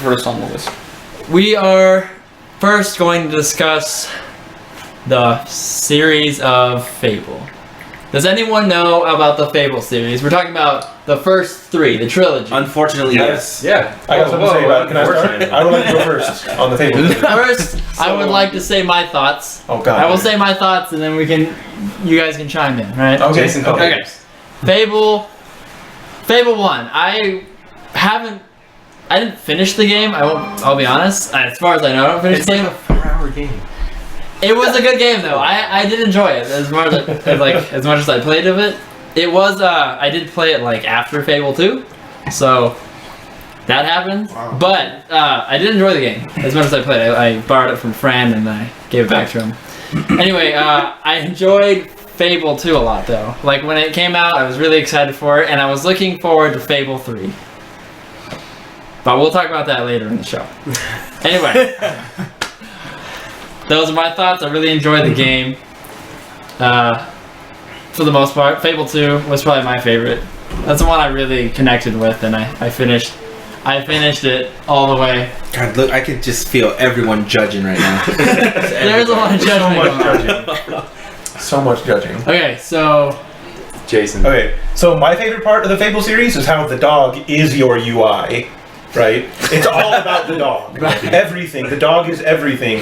first on the list? We are first going to discuss the series of Fable. Does anyone know about the Fable series? We're talking about the first 3, the trilogy. Unfortunately, yes. Yeah. I got something to say about it. Can I start? I would like to go first on the Fable. First, I would like to say my thoughts. Oh, God. I will say my thoughts, and then you guys can chime in, right? Okay. Jason, Okay. Fable 1. I didn't finish the game. I'll be honest. As far as I know, I don't finish the game. It's like a 4-hour game. It was a good game though. I did enjoy it as much as I played of it. It was I did play it like after Fable 2, so that happened. Wow. But I did enjoy the game as much as I played it. I borrowed it from a friend and I gave it back to him. Anyway, I enjoyed Fable 2 a lot though. Like when it came out, I was really excited for it, and I was looking forward to Fable 3. But we'll talk about that later in the show. Anyway. Those are my thoughts. I really enjoyed the game. For the most part, Fable 2 was probably my favorite. That's the one I really connected with, and I finished it all the way. God, look, I could just feel everyone judging right now. There's a lot of judgment. So much judging. Okay, so Jason. Okay, so my favorite part of the Fable series is how the dog is your UI, right? It's all about the dog. Everything. The dog is everything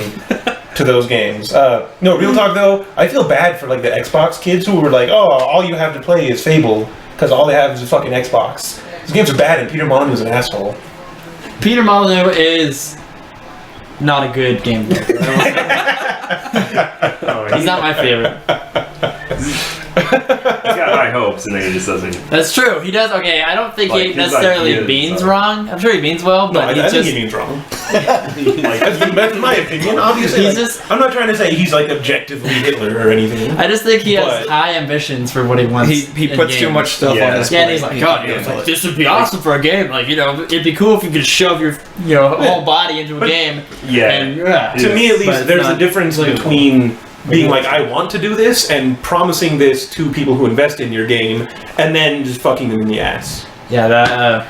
to those games. No, real talk though, I feel bad for like the Xbox kids who were like, oh, all you have to play is Fable because all they have is a fucking Xbox. These games are bad and Peter Molyneux's an asshole. Peter Molyneux is not a good game developer. He's not my favorite. He's got high hopes and then he just doesn't. That's true. He does. Okay, I don't think Like, he his necessarily ideas means are- wrong. I'm sure he means well, No, but I he's think just. he means wrong. Like, That's my opinion, obviously. He's Like, just- I'm not trying to say he's like objectively Hitler or anything. I just think he has But- high ambitions for what he wants. He in puts too games. much stuff Yeah. on his Yeah, and plate. he's like, God, Yeah, it's like, like- this would be awesome for a game. Like, you know, it'd be cool if you could shove your, whole body into a game. yeah. And, yeah. To me, at But least, it's there's a not difference believable. between being like, I want to do this, and promising this to people who invest in your game, and then just fucking them in the ass. Yeah, that.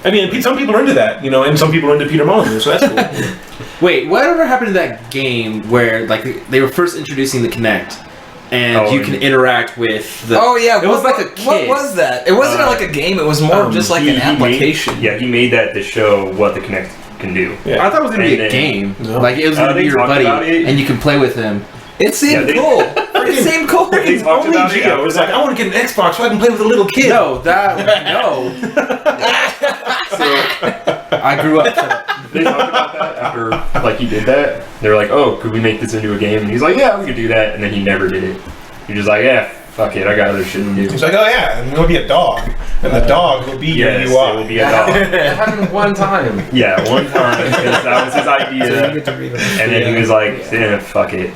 I mean, some people are into that, and some people are into Peter Molyneux, so that's cool. Wait, whatever happened to that game where like they were first introducing the Kinect, and you can interact with the? Oh yeah, it was like a kid. What was that? It wasn't like a game. It was more just like an application. He made that to show what the Kinect can do. Yeah. I thought it was gonna be a And game. No. Like it was gonna be they your talked buddy, about it. and you can play with him. It seemed Yeah, they- cool. It seemed cool. They talked Only about it Gio after was like, that. I want to get an Xbox so I can play with a little kid. No, So I grew up. They talked about that after like he did that. They were like, "Oh, could we make this into a game?" And he's like, "Yeah, we could do that." And then he never did it. He's just like, "Yeah, fuck it, I got other shit to do." He's like, oh yeah, and it'll be a dog, and the dog will be Yes, your UI. it will be a dog. It happened one time. Yeah, one time because that was his idea, and then he was like, "Yeah, fuck it."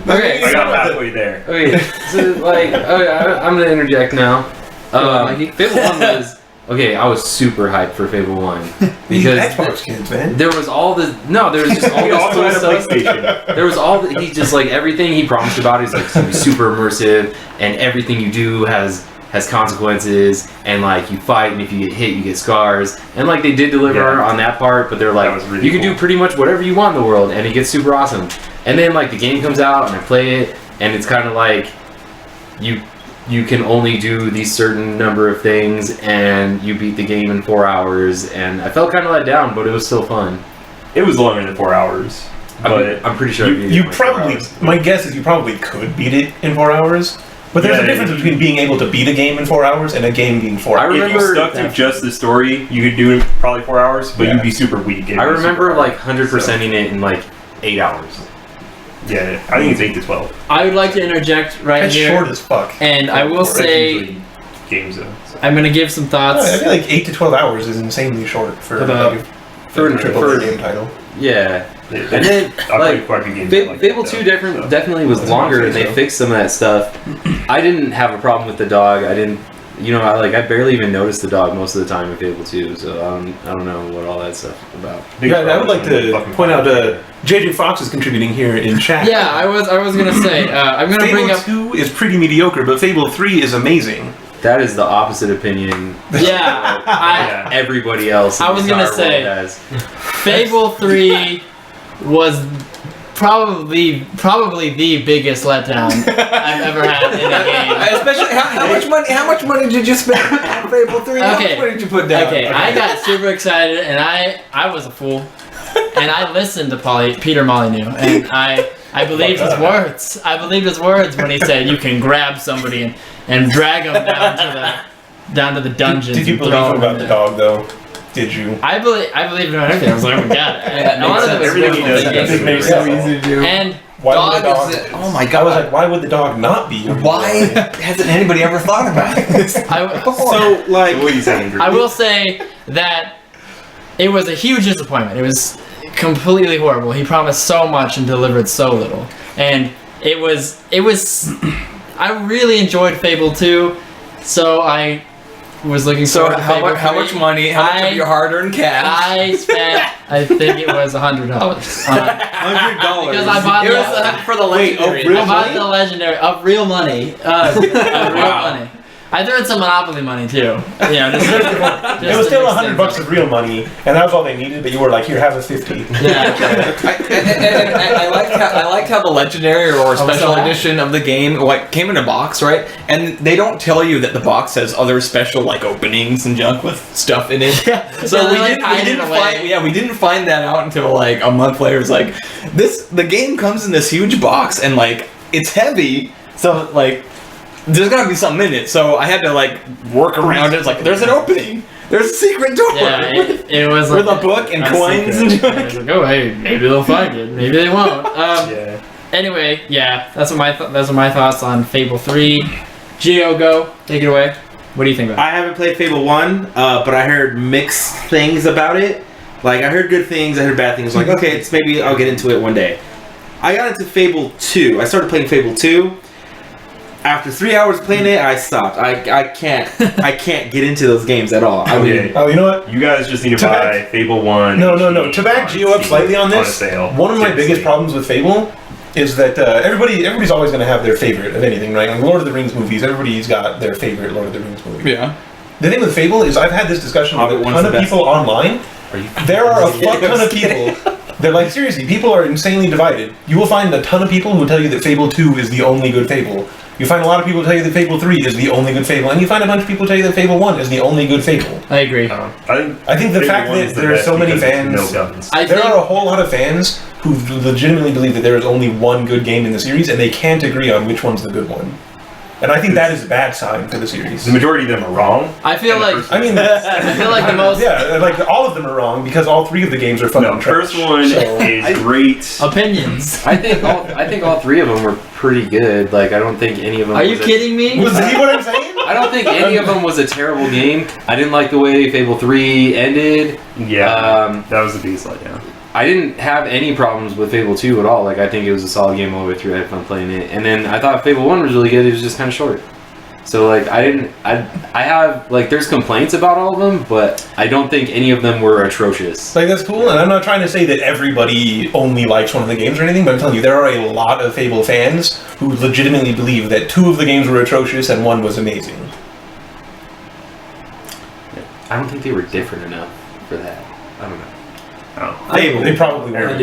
Okay. I got halfway there. Okay, so like, I'm gonna interject now. Fable 1 was okay. I was super hyped for Fable 1 because Xbox kids, man. there was all the there was just all He this also cool had a stuff. PlayStation. There was all the, he just like everything he promised about it is like it's gonna be super immersive, and everything you do has consequences, and like you fight, and if you get hit you get scars, and like they did deliver on that part, but they're like That was really you can do cool. pretty much whatever you want in the world, and it gets super awesome. And then like the game comes out and I play it, and it's kind of like you can only do these certain number of things, and you beat the game in 4 hours, and I felt kind of let down, but it was still fun. It was longer than 4 hours, but I'm pretty sure I beat it You in like 4 probably, hours. my guess is you probably could beat it in 4 hours, but there's Yeah, a difference between being able to beat a game in 4 hours and a game being 4 I hours. if you remember stuck to just the story, you could do it probably 4 hours, but Yeah. you'd be super weak. I remember like 100%ing it in like 8 hours. Yeah, I think it's 8 to 12. I would like to interject right That's here, short as fuck. and I will That's say usually games though. So. I'm gonna give some I thoughts. feel like 8 to 12 hours is insanely short for About- like, for a triple A game title. Yeah. Yeah, And then I like played quite a few games like Fable that, 2 though, so. definitely was That's longer, what I'm and they saying, fixed some of that stuff. I didn't have a problem with the dog. I didn't, I barely even noticed the dog most of the time in Fable 2. So I don't know what all that stuff is about. Big Yeah, I would like problems to with fucking point out Fable. JJ Fox is contributing here in chat. Yeah, I was gonna say I'm gonna Fable bring up. 2 is pretty mediocre, but Fable 3 is amazing. That is the opposite opinion. Yeah, Everybody else. I was gonna say, Fable 3 was probably the biggest letdown I've ever had in a game. Especially how much money did you spend on Fable 3? How much money did you put down? Okay, I got super excited, and I was a fool, and I listened to Peter Molyneux, and I believed his words. I believed his words when he said you can grab somebody and drag them down to the dungeons. Did you believe him about the dog though? Did you? I believed in everything. I was like, oh my god. Yeah, A lot of it was Everything he does beautiful. makes so easy to do. And Why would the Dog dog? is, oh my I god. was like, why would the dog not be? Why hasn't anybody ever thought about this? So, like, What are you saying, Drew? I will say that it was a huge disappointment. It was completely horrible. He promised so much and delivered so little. And it was I really enjoyed Fable 2, so I was looking So forward to Fable how 3. much money? How much of your hard-earned cash? I spent, I think it was $100. $100. Because I bought It was for the Wait, legendary. real I bought money? the legendary of real money. Of real money. I threw in some Monopoly money too. Yeah, just It was still $100 of real money, and that was all they needed. But you were like, "Here, have a 50." Yeah. I liked how the legendary or special edition of the game came in a box, right? And they don't tell you that the box has other special openings and junk with stuff in it. So we didn't find that out until like a month later. It's like the game comes in this huge box and it's heavy, so there's gotta be something in it. So I had to work around it. It's like there's an opening. There's a secret door. Yeah, it was with a book and coins and I was like, oh hey, maybe they'll find it, maybe they won't. Yeah. Anyway, yeah, those are my thoughts on Fable 3. Geo, go take it away. What do you think about it? I haven't played Fable 1, but I heard mixed things about it. Like, I heard good things, I heard bad things. Like, okay, maybe I'll get into it one day. I got into Fable 2. I started playing Fable 2. After 3 hours playing it, I stopped. I can't get into those games at all. I mean, Okay. Oh, you know what? You guys just need to buy Fable 1. No. To back Geo up slightly on On a this, sale. one of my Seriously. biggest problems with Fable is that everybody's always going to have their favorite of anything, right? Like Lord of the Rings movies, everybody's got their favorite Lord of the Rings movie. Yeah. The thing with Fable is I've had this discussion with Hobbit a one's ton the of best. people online. There are a fuck ton of people. They're like, seriously, people are insanely divided. You will find a ton of people who tell you that Fable 2 is the only good Fable. You find a lot of people tell you that Fable 3 is the only good Fable, and you find a bunch of people tell you that Fable 1 is the only good Fable. I agree. I think the Fable fact 1 that is the there are best so many because fans, there's no guns. I there think are a whole lot of fans who legitimately believe that there is only one good game in the series, and they can't agree on which one's the good one. And I think that is a bad sign for the series. The majority of them are wrong. I feel like I mean, I feel like the most yeah, like all of them are wrong because all three of the games are fucking No, trash. first one So- is great. opinions. I think all three of them were pretty good. Like, I don't think any of them. Are you kidding me? Was see what I'm saying? I don't think any of them was a terrible game. I didn't like the way Fable 3 ended. Yeah, that was the biggest letdown. I didn't have any problems with Fable 2 at all. Like, I think it was a solid game all the way through. I had fun playing it. And then I thought Fable 1 was really good. It was just kind of short. So, like, I have, like, there's complaints about all of them, but I don't think any of them were atrocious. Like, that's cool, and I'm not trying to say that everybody only likes one of the games or anything, but I'm telling you, there are a lot of Fable fans who legitimately believe that 2 of the games were atrocious and 1 was amazing. I don't think they were different enough for that. I don't know. Oh. Fable. They probably were.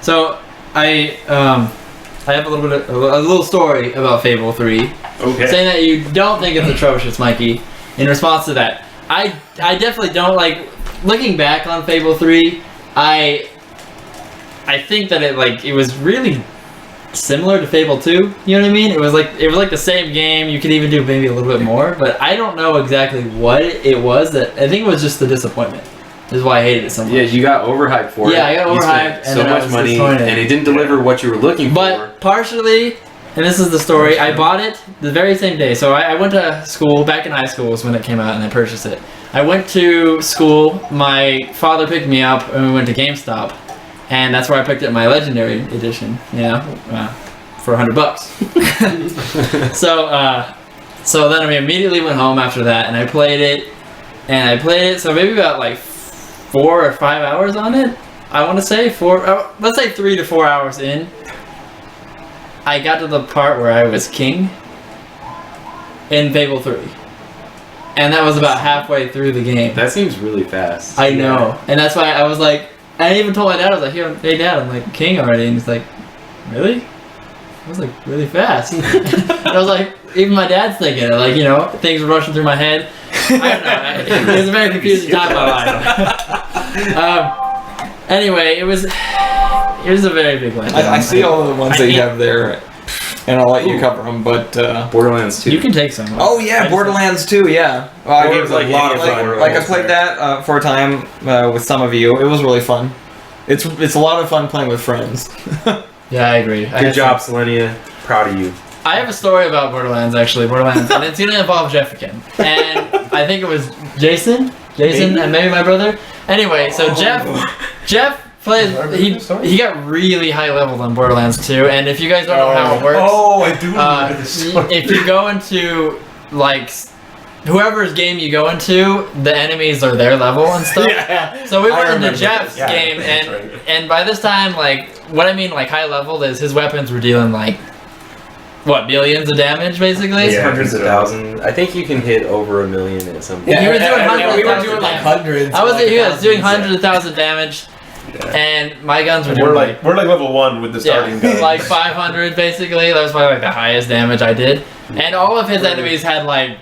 So I have a little story about Fable 3. Okay. Saying that you don't think it's atrocious, Mikey. In response to that, I definitely don't like. Looking back on Fable 3, I think that it was really similar to Fable 2. You know what I mean? It was like the same game. You could even do maybe a little bit more, but I don't know exactly what it was. That I think it was just the disappointment. Is why I hated it so much. Yeah, you got overhyped for it. Yeah, I got You spent overhyped, and so then I much was money, disappointed. and it didn't deliver what you were looking for. But partially, and this is the story, I bought it the very same day. So I went to school, back in high school was when it came out, and I purchased it. I went to school, my father picked me up, and we went to GameStop. And that's where I picked up my Legendary Edition, for $100. So then we immediately went home after that, and I played it. So maybe about like 4 or 5 hours on it. I want to say let's say 3 to 4 hours in. I got to the part where I was king, in Fable 3. And that was about halfway through the game. That seems really fast. I know. And that's why I was like, I even told my dad, I was like, hey dad, I'm like king already. And he's like, really? I was like, really fast. And I was like, even my dad's thinking it. Like, you know, things were rushing through my head. I don't know. It was a very confusing time in my life. Anyway, it was a very big one. I see all of the ones that you have there, and I'll let you cover them. But Borderlands 2. You can take some. oh yeah, Borderlands 2. Yeah, well, I gave Like a lot of fun. Like I played that for a time with some of you. It was really fun. It's a lot of fun playing with friends. Yeah, I agree. Good job, Selenia. Proud of you. I have a story about Borderlands, actually. Borderlands. And it's going to involve Jeffican. And I think it was Jason, and maybe my brother. Anyway, so Jeff plays, he got really high leveled on Borderlands 2. And if you guys don't know how it works. Oh, I do remember this story. If you go into, like, whoever's game you go into, the enemies are their level and stuff. Yeah. So we I went into remember Jeff's this. Yeah, game, that's and right. and by this time, like, what I mean, like, high leveled is his weapons were dealing, like, what, billions of damage, basically? Yeah. Hundreds of thousands. I think you can hit over 1 million at some point. Yeah, you were doing hundreds we of were thousands doing like of damage. hundreds. I was, like, he was doing thousands, hundreds of thousands of damage, Yeah. and my guns were doing, We're like level 1 with the starting gun. like 500, basically. That was probably, like, the highest damage I did. And all of his enemies had, like,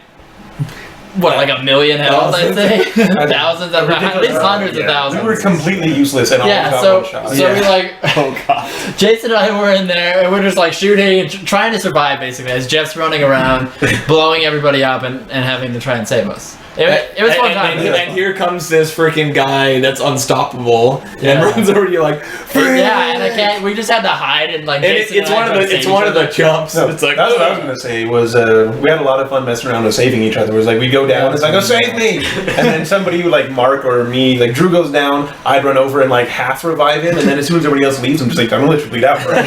what, like 1 million health, I'd say? Thousands of, at least hundreds of thousands. We were completely useless and all Yeah, got so one shot. we like, Oh god. Jason and I were in there, and we're just like shooting and trying to survive, basically, as Jeff's running around, blowing everybody up, and having to try and save us. It was fun time. And here comes this freaking guy that's unstoppable Yeah. and runs over to you like, Yeah, and I can't. We just had to hide and like. and Jason it's and I one of tried the to it's save one each of the other. jumps. No, It's like that's what I was gonna say. Was we had a lot of fun messing around and saving each other. It was like we go down, it's like, oh, save me, and then somebody like Mark or me, like Drew goes down, I'd run over and like half revive him, and then as soon as everybody else leaves, I'm just like, I'm gonna let you bleed out, bro.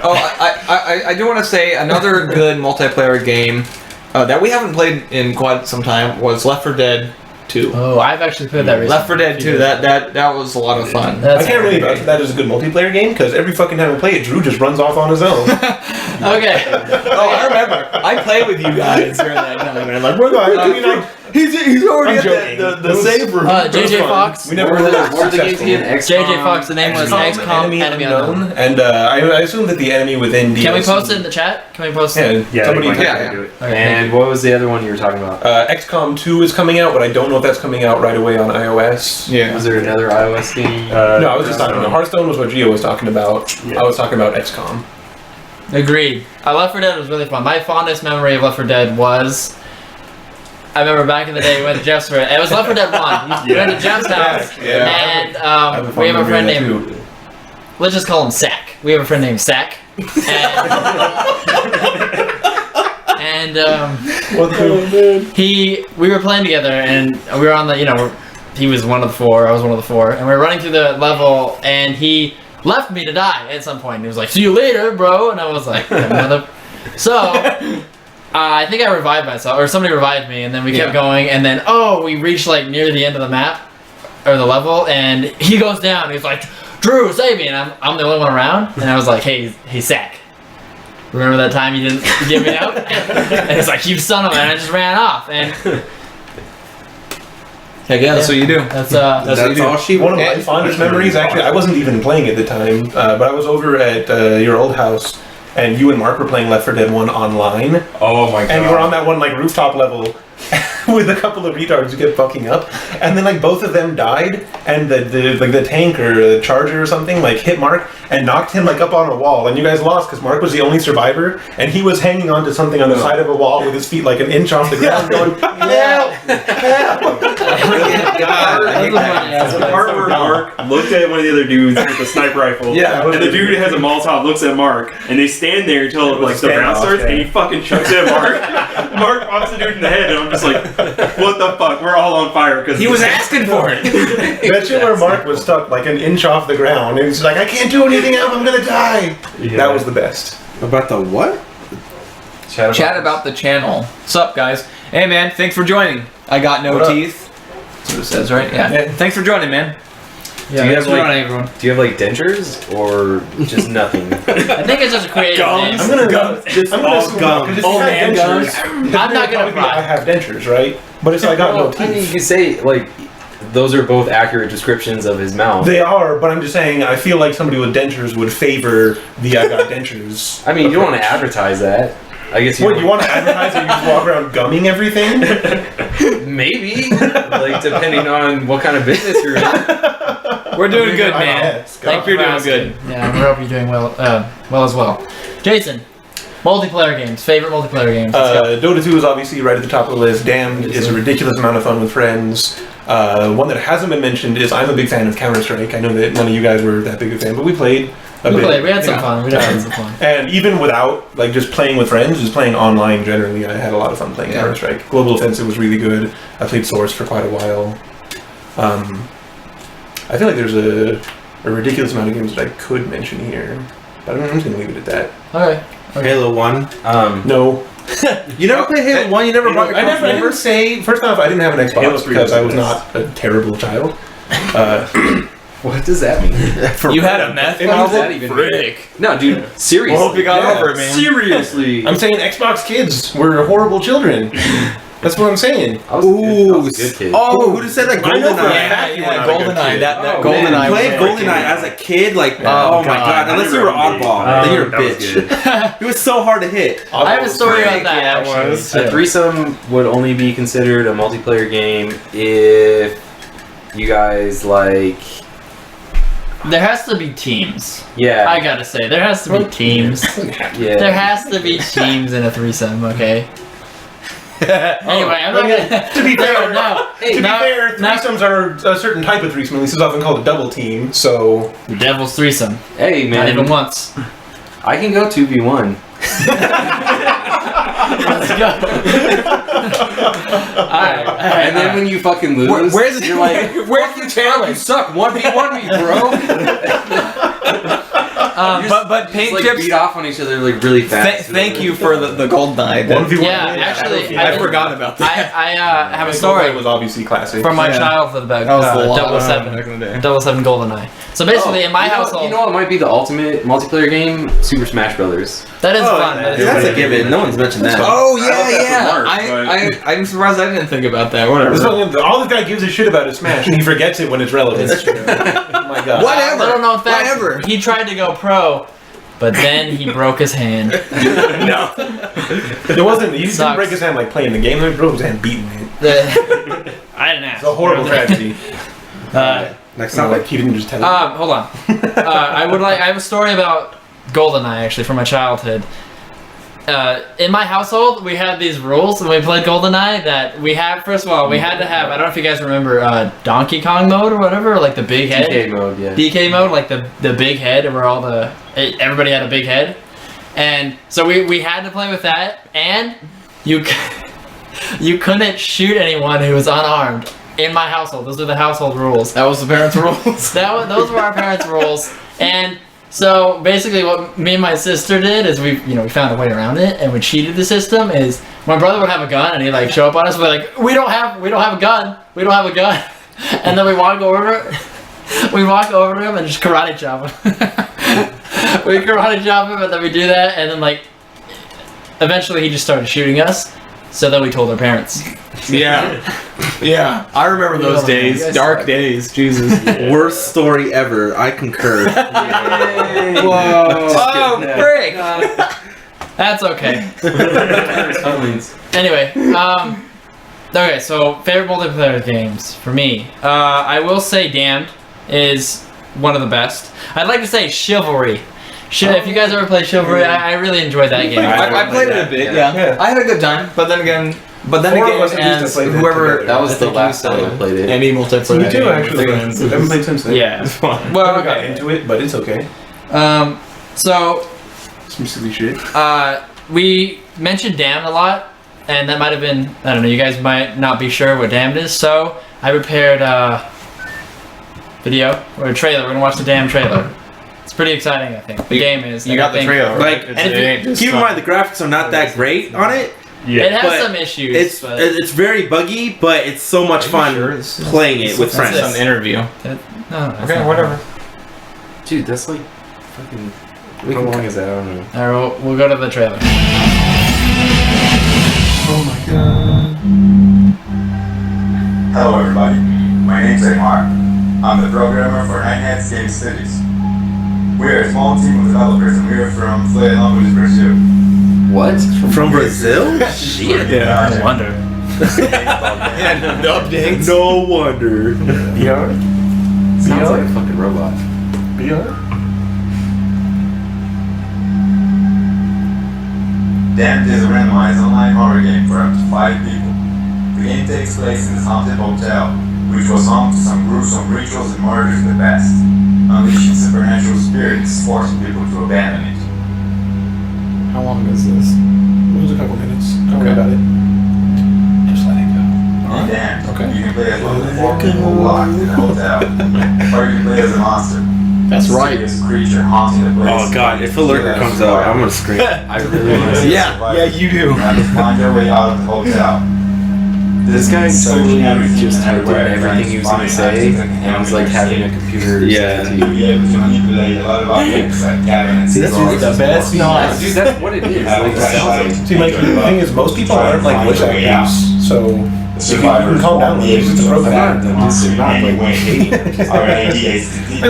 Oh, I do want to say another good multiplayer game that we haven't played in quite some time was Left 4 Dead 2. Oh, I've actually played that recently. Left 4 Dead 2. That was a lot of fun. I can't really vouch for that as a good multiplayer game because every fucking time I play it, Drew just runs off on his own. Okay. Oh, I remember. I played with you guys during that time, and I'm like, we're I mean, he's already I'm at joking. the save room. JJ Fox. We never What really were the games again? JJ Fox. The name was XCOM Enemy Unknown. And I assume that the enemy within DLC. Can we post it in the chat? Can we post it? Yeah, somebody. they might yeah, have to do it. Okay, And what was the other one you were talking about? XCOM 2 is coming out, but I don't know if that's coming out right away on iOS. Yeah. Was there another iOS game? No, I was just talking about Hearthstone was what Gio was talking about. Yeah. I was talking about XCOM. Agreed. Left 4 Dead was really fun. My fondest memory of Left 4 Dead was, I remember back in the day we went to Jeff's for it. It was Left 4 Dead 1. We went to Jeff's house, Yeah. and we have a friend named, let's just call him Sack. We have a friend named Sack. And we were playing together, and we were on the, he was one of the four, I was one of the four, and we were running through the level, and he left me to die at some point. He was like, "See you later, bro," and I was like, "Mother." So I think I revived myself, or somebody revived me, and then we kept going, and then we reached like near the end of the map or the level, and he goes down. He's like, "Drew, save me!" And I'm the only one around, and I was like, "Hey, Sack. Remember that time you didn't give me out?" And he's like, "You son of a," and I just ran off. And Heck yeah, that's what you do. that's That's what you do. all she One of my fondest memories, actually, I wasn't even playing at the time, but I was over at your old house, and you and Mark were playing Left 4 Dead 1 online, Oh my god. and you were on that one like rooftop level with a couple of retards who kept fucking up, and then like both of them died, and the tank or the charger or something like hit Mark and knocked him like up on a wall, and you guys lost because Mark was the only survivor, and he was hanging onto something on the side of a wall with his feet like an inch off the ground, going, "Help! Help!" That's the part where Mark looked at one of the other dudes with the sniper rifle. Yeah. And the dude has a Molotov looks at Mark, and they stand there until like the round starts, and he fucking chucks it at Mark. Mark pops the dude in the head, and I'm just like, what the fuck? We're all on fire because He was asking for it. That shit where Mark was stuck like an inch off the ground, and he's like, "I can't do anything else. I'm gonna die." Yeah. That was the best. About the what? Chat about the channel. Sup, guys? Hey, man. Thanks for joining. I got no What up? teeth. That's what it says, right? Yeah. Yeah. Thanks for joining, man. Yeah, Do you thanks have, for like- running, everyone. Do you have like dentures or just nothing? I think it's just a creative name. I'm gonna Just I'm gonna all assume gum. because if Old you had man dentures, gums. I'm not gonna I pry. have dentures, right? But it's I got no Well, I mean, you teeth. can say like those are both accurate descriptions of his mouth. They are, but I'm just saying I feel like somebody with dentures would favor the I got dentures. I mean, you don't want to approach. advertise that. I guess you. What, you want to advertise that you just walk around gumming everything? Maybe, like depending on what kind of business you're in. We're doing good, I man. guess. Thank you're for doing asking. good. Yeah, we hope you're doing well as well. Jason, multiplayer games. Favorite multiplayer games. Let's go. Dota 2 is obviously right at the top of the list. Damned is a ridiculous amount of fun with friends. One that hasn't been mentioned is I'm a big fan of Counter-Strike. I know that none of you guys were that big a fan, but we played a We bit. played. We had some Yeah. fun. We definitely had some fun. And even without, like, just playing with friends, just playing online generally, I had a lot of fun playing Yeah. Counter-Strike. Global Offensive was really good. I played Source for quite a while. I feel like there's a ridiculous amount of games that I could mention here, but I'm just going to leave it at that. Okay. Halo 1. No. You never played Halo 1? You never brought your I console didn't over? say, first off, I didn't have an Halo Xbox 3 because was I was the not a terrible child. What does that mean? You had a meth What does that problem? even Frick. No, dude. Seriously. Well, hope you got Yeah. over it, man. Seriously. I'm saying Xbox kids were horrible children. That's what I'm saying. I was a good, I was a good kid. Oh, who just said that I know for a GoldenEye? fact you were not a good GoldenEye. kid. That Oh, GoldenEye. man. was Playing freaking- GoldenEye as a kid, like, Oh, oh my God. god, unless you were oddball, then you're a That was bitch. good. It was so hard to hit. I have a story about Frick, that. yeah, it actually. was. A threesome would only be considered a multiplayer game if you guys like. There has to be teams. Yeah. I gotta say, there has to be teams. yeah. There has to be teams in a threesome, okay? Anyway, I'm not gonna. To be fair, no. To be fair, threesomes are a certain type of threesome. This is often called a double team. So The devil's threesome. Hey Not even man, once. I can go 2v1. Let's go. Alright. And then when you fucking lose, Where's you're like, where's the you challenge? suck. 1v1 me, bro. But paint Just, like, chips. beat off on each other like really fast. Thank you for the GoldenEye. 1v1. Yeah, actually, I forgot about that. I have a That story was obviously classic. from my Yeah. childhood about That was a lot 007. back in the day. 007 GoldenEye. So basically, in my you know, household, you know what might be the ultimate multiplayer game? Super Smash Brothers. that is Oh, fun. That is That's fun. a given. No one's mentioned that. Oh I yeah, love that yeah. for Mark, I'm surprised I didn't think about that. Whatever. This one, all this guy gives a shit about is Smash, and he forgets it when it's relevant. That's true. Oh my god. Whatever. Little known fact, Whatever. he tried to go pro, but then he broke his hand. No. It wasn't. He didn't Sucks. break his hand like playing the game. He broke his hand beating it. I didn't ask. It's a horrible tragedy. Next Not topic. like he didn't just tell you. Hold on. I have a story about GoldenEye actually from my childhood. In my household, we had these rules when we played GoldenEye that we had. First of all, we had to have. I don't know if you guys remember Donkey Kong mode or whatever, like the big head. DK mode, yeah. DK mode, like the big head, where everybody had a big head, and so we had to play with that, and you couldn't shoot anyone who was unarmed in my household. Those are the household rules. That was the parents' rules. Those were our parents' rules, and so basically, what me and my sister did is we found a way around it, and we cheated the system. Is my brother would have a gun, and he'd like show up on us. We're like, we don't have a gun, and then we walk over to him and just karate chop him. We karate chop him, and then we do that, and then like, eventually he just started shooting us. So then we told our parents. Yeah. Yeah. I remember those You days. guys Dark suck. days. Jesus. Worst story ever. I concur. Whoa. Oh, frick. That's okay. Anyway, okay, so favorite multiplayer games for me. I will say Damned is one of the best. I'd like to say Chivalry. If you guys ever played Chivalry, I really enjoyed that game. I played it a bit. Yeah. I had a good time, but then again, Four of us at least have as played it whoever together. That was I the think you last time I said, played it. Any multiplayer. Me too, game actually. with I friends. haven't played since then. Yeah. It's fun. Well, I got okay. into it, but it's okay. So Some silly shit. we mentioned Damned a lot, and that might have been, I don't know, you guys might not be sure what Damned is, so I prepared a video, or a trailer. We're gonna watch the Damned trailer. It's pretty exciting, I think. The game is. You and got I the think- trailer. Like, Right? and if you, keep in mind the graphics are not that great on it, Yeah. It has But some issues. but It's very buggy, but it's so much fun playing it with friends. That's an interview. no, that's Okay, not- whatever. Dude, that's like fucking. We How can long is that? I don't know. All right, we'll go to the trailer. Oh my god. Hello everybody, my name's Amar. I'm the programmer for Nightheads Game Studios. We are a small team of developers and we are from Florianópolis, Brazil. What? From Brazil? Shit. Yeah. No wonder. Yeah, no updates. No wonder. BR? Sounds like a fucking robot. BR? Damned is a randomized online horror game for up to 5 people. The game takes place in this haunted hotel, which was home to some gruesome rituals and murders in the past, unleashing supernatural spirits, forcing people to abandon it. How long is this? It was a couple minutes. Don't worry about it. Just let it go. In Damned, Okay. you can play as one of the 4 people locked in the hotel, or you can play as a monster. That's A right. mysterious creature haunting the place. Oh god, if a lurker comes out, I'm gonna scream. I really want to see Yeah, you do. You have to find your way out of the hotel. This guy totally everything just typed in everywhere, everything he was gonna say, and was like having a computer. Yeah. send it to You'll you. be able to manipulate a lot of objects like cabinets. See, that's drawers, the best. and No, Dude, that's what it is. Like, it sounds like. See, like, the thing is, most people aren't like witch actors, so The you can calm down. It's just a program. I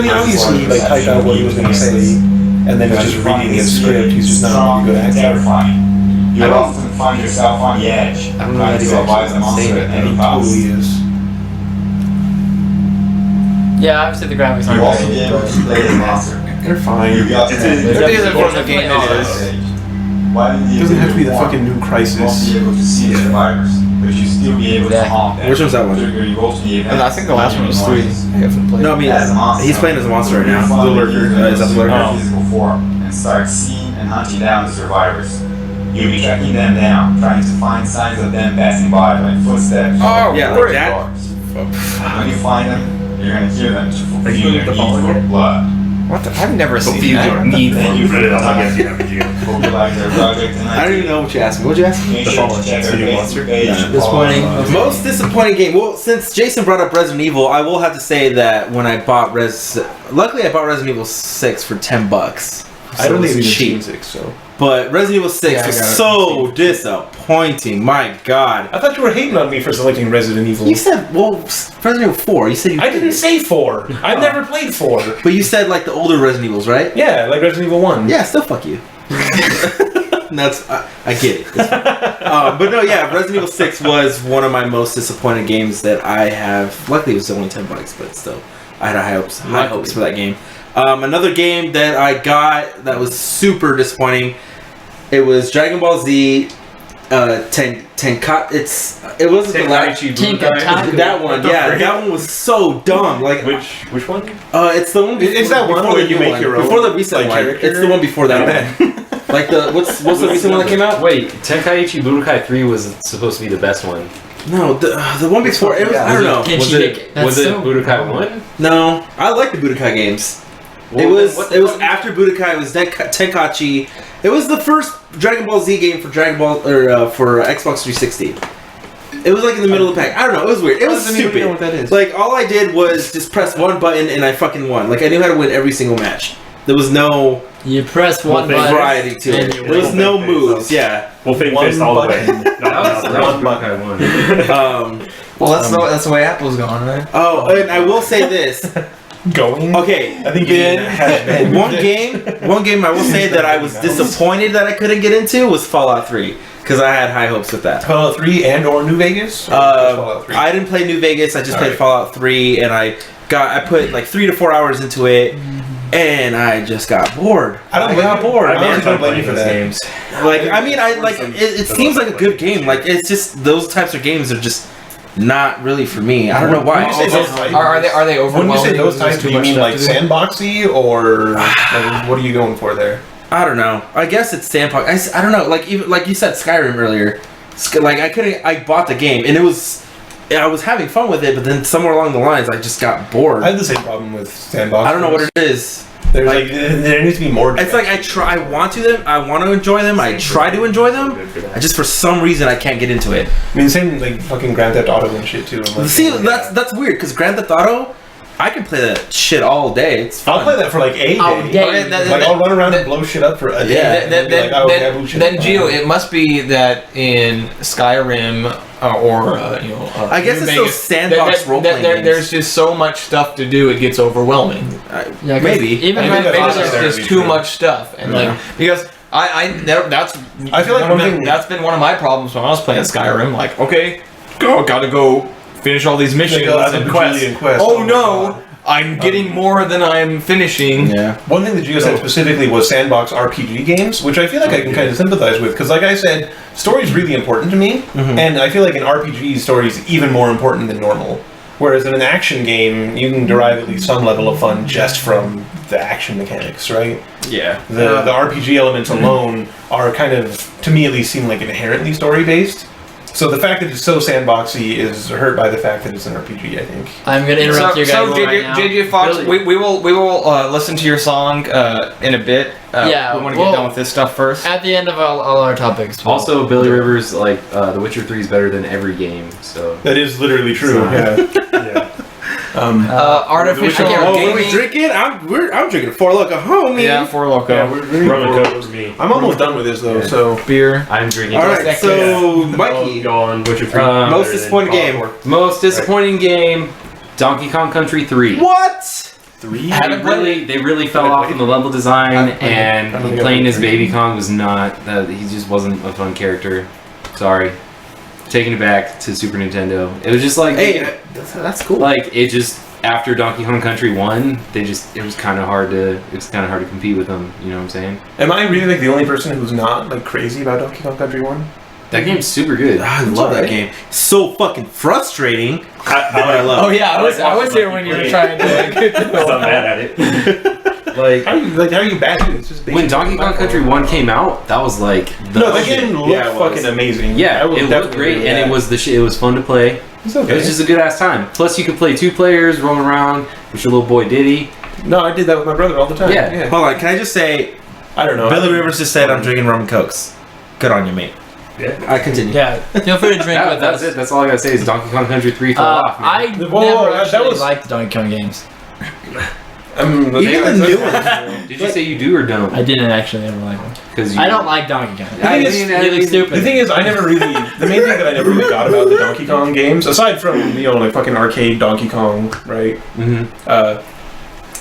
mean, obviously, he like typed out what he was going to say, and then it's just reading his script. He's just not a good actor. Terrifying. You'll often find yourself on the edge, I don't know trying that to he's survive the actually monster saying at it, any He cost. totally is. Yeah, obviously the graphics You'll also aren't be great. able to play as a monster. They're fine. You'll be able to It's manage a- the These are from the different game parts it of the stage. While in the It doesn't have to be the individual fucking new form, you won't Crisis. be able to see the survivors, but you still be able to Yeah. haunt them. Which one's that one? Trigger you both to the event. And I think the last one was 3. I haven't played. No, I mean, As a monster, he's playing as a monster right now. you'll The find lurker. Is that the your lurker? physical form and start seeing and hunting down the survivors. You'll be tracking them down, trying to find signs of them passing by, like footsteps. Oh, yeah, or like that. doors. When you find them, you're gonna hear them to fulfill Like your the need following for it? blood. What the? I've never seen Fulfill your that. need Thank for you for your I time. guess you have to. Hope you like their project tonight. I don't even know what you asked me. What'd you ask me? Make The sure Fallen, to check it's our a new Facebook monster. page. Yeah. and Disappointing. follow us. Most disappointing game. Well, since Jason brought up Resident Evil, I will have to say that when I bought luckily I bought Resident Evil 6 for $10. I don't So think it's it's cheap. 6, so. But Resident Evil 6 Yeah, I was got it. so disappointing. My God. I thought you were hating on me for selecting Resident Evil. You said, well, Resident Evil 4. You said you. I didn't say 4. I've never played 4. But you said like the older Resident Evils, right? Yeah, like Resident Evil 1. Yeah, still fuck you. That's I get it. It's fine. But no, yeah, Resident Evil 6 was one of my most disappointed games that I have. Luckily, it was only $10, but still, I had high hopes for that game. Another game that I got that was super disappointing. It was Dragon Ball Z. It wasn't the last. Tenkaichi. That one, yeah, that one was so dumb. Like, Which one? it's the one. It's that one before where the you new make one. your own, before the recent like, one. character. It's the one before that one. Like what's the recent one that came out? Wait, Tenkaichi Budokai 3 was supposed to be the best one. No, the one before it was. I don't know. Kenshi Was it That's was it so- Budokai 1? No, I like the Budokai games. Well, it was what the it was fuck? after Budokai. It was Tenkaichi. It was the first Dragon Ball Z game for for Xbox 360. It was like in the middle of the pack. I don't know. It was weird. It was doesn't even stupid. know what that is. Like all I did was just press one button and I fucking won. Like I knew how to win every single match. There was no You press one Well, button. variety to and it. you There was win. no moves. Yeah. Well, Fake One Fist all the way. button. Not That was Budokai 1. Well, that's the way Apple's going, right? Oh, and I will say this. Going? Okay, I think it has been. one game I will say that I was disappointed that I couldn't get into was Fallout 3 because I had high hopes with that. Fallout 3 and or New Vegas? Or just Fallout 3? I didn't play New Vegas. I just played Alright. Fallout 3, and I put like 3 to 4 hours into it, and I just got bored. I got bored. I've I never don't blame played you for those that. games. Like I mean, I like it seems like a good game. Like it's just those types of games are just not really for me. I don't know why. When you say those types- Are they overwhelming? When you say those There's types, too do you much mean stuff like to do? sandboxy or like, what are you going for there? I don't know. I guess it's sandbox. I don't know. Like even like you said, Skyrim earlier. Like I bought the game and I was having fun with it, but then somewhere along the lines, I just got bored. I have the same problem with sandbox. I don't know what it is. There's like there needs to be more. It's like I want to enjoy them. I try to enjoy them. I just for some reason I can't get into it. I mean, same like fucking Grand Theft Auto and shit too. Like, See, that's weird because Grand Theft Auto, I can play that shit all day. It's fun. I'll play that for like a day. Okay, I'll run around and blow shit up for a day. Then Gio, it must be that in Skyrim I guess it's those sandbox role-playing games. There's just so much stuff to do, it gets overwhelming. Yeah, maybe. Even Maybe Grand there's Theft Auto- just too much stuff, and like because I feel like that's been one of my problems when I was playing Skyrim. Like, okay, gotta go finish all these missions and quests. Oh no, I'm getting more than I'm finishing. Yeah. One thing that Gio said specifically was sandbox RPG games, which I feel like I can kind of sympathize with, because like I said, story is really important to me, and I feel like an RPG story is even more important than normal. Whereas in an action game, you can derive at least some level of fun just from the action mechanics, right? Yeah. The RPG elements alone are kind of, to me at least, seem like inherently story-based. So the fact that it's so sandboxy is hurt by the fact that it's an RPG, I think. I'm gonna interrupt you guys right now. JJ Fox, we will listen to your song in a bit. Yeah, we want to get done with this stuff first. At the end of all our topics. Also, Billy Rivers, like, The Witcher 3 is better than every game, so... That is literally true, yeah. Artificial What are we gaming. drinking? I'm drinking Four Loko, homie. Yeah, Four Loko. Yeah, rum and coke for me. I'm almost done with this though, so Beer. I'm drinking... All right, so Mikey, Go on, Witcher 3. most disappointing game. Most disappointing game, Donkey Kong Country 3. What? 3? They really fell off in the level design, and playing as Baby Kong was not... he just wasn't a fun character. Sorry. Taking it back to Super Nintendo. It was just like... Hey, that's cool. Like, it just... After Donkey Kong Country 1, it was kind of hard to compete with them, you know what I'm saying? Am I really like the only person who's not like crazy about Donkey Kong Country 1? That game's super good. I love that game. So fucking frustrating. I love. Oh yeah, I was here when you were trying to I'm mad at it. Like, How are you bad at it? It's just basic when Donkey Kong Country 1 came out, that was like... No, that game looked fucking amazing. Yeah, I will it looked definitely great, agree and with it was the shit. It was fun to play. It's okay. It was just a good ass time. Plus, you could play 2 players, rolling around with your little boy Diddy. No, I did that with my brother all the time. Yeah. Hold on, can I just say, I don't know. Billy Rivers just said I'm drinking rum and cokes. Good on you, mate. Yeah. I continue. Yeah, feel free to drink with That's us. it. That's all I gotta say is Donkey Kong Country 3 fell off. Man. I Whoa, never that actually was- liked the Donkey Kong games. Even the new ones. Did you say you do or don't? I didn't actually ever like them. Because I don't like Donkey Kong. I think It's it's really stupid. The thing is, I never really. The main thing that I never really got about the Donkey Kong games, aside from like fucking arcade Donkey Kong, right? But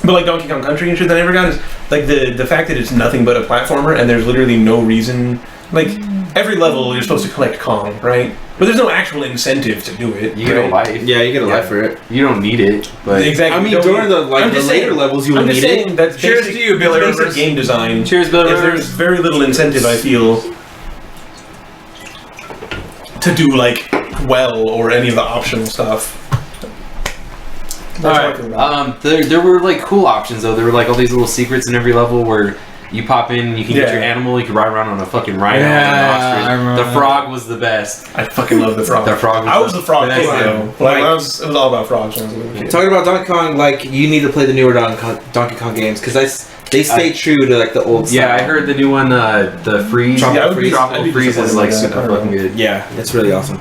like Donkey Kong Country and shit, that I never got is like the fact that it's nothing but a platformer and there's literally no reason. Like every level, you're supposed to collect Kong, right? But there's no actual incentive to do it. you get a life. Yeah, you get a life for it. You don't need it, but Exactly. I mean, You don't during need- the like I'm the just later saying- levels, you would I'm just need it. saying that's Cheers basic, to you, Billy basic Rivers. game design. cheers, Billy Is there's Rivers. very little incentive, I feel, to do like well or any of the optional stuff. That's what I think about it. There were like cool options though. There were like all these little secrets in every level where you pop in, you can get Yeah. your animal, you can ride around on a fucking rhino. Yeah, and an I ostrich. remember The frog was the best. I fucking love the frog. The frog was I was the frog best. kid Yeah. though. Like, it was all about frogs when I was a little kid. Talking about Donkey Kong, like you need to play the newer Donkey Kong games because they stay true to like the old. Yeah, I style. heard the new one, the freeze. Yeah, I would be- I'd Tropical be freeze is disappointed like with that. super I don't fucking know. good. Yeah, it's really awesome.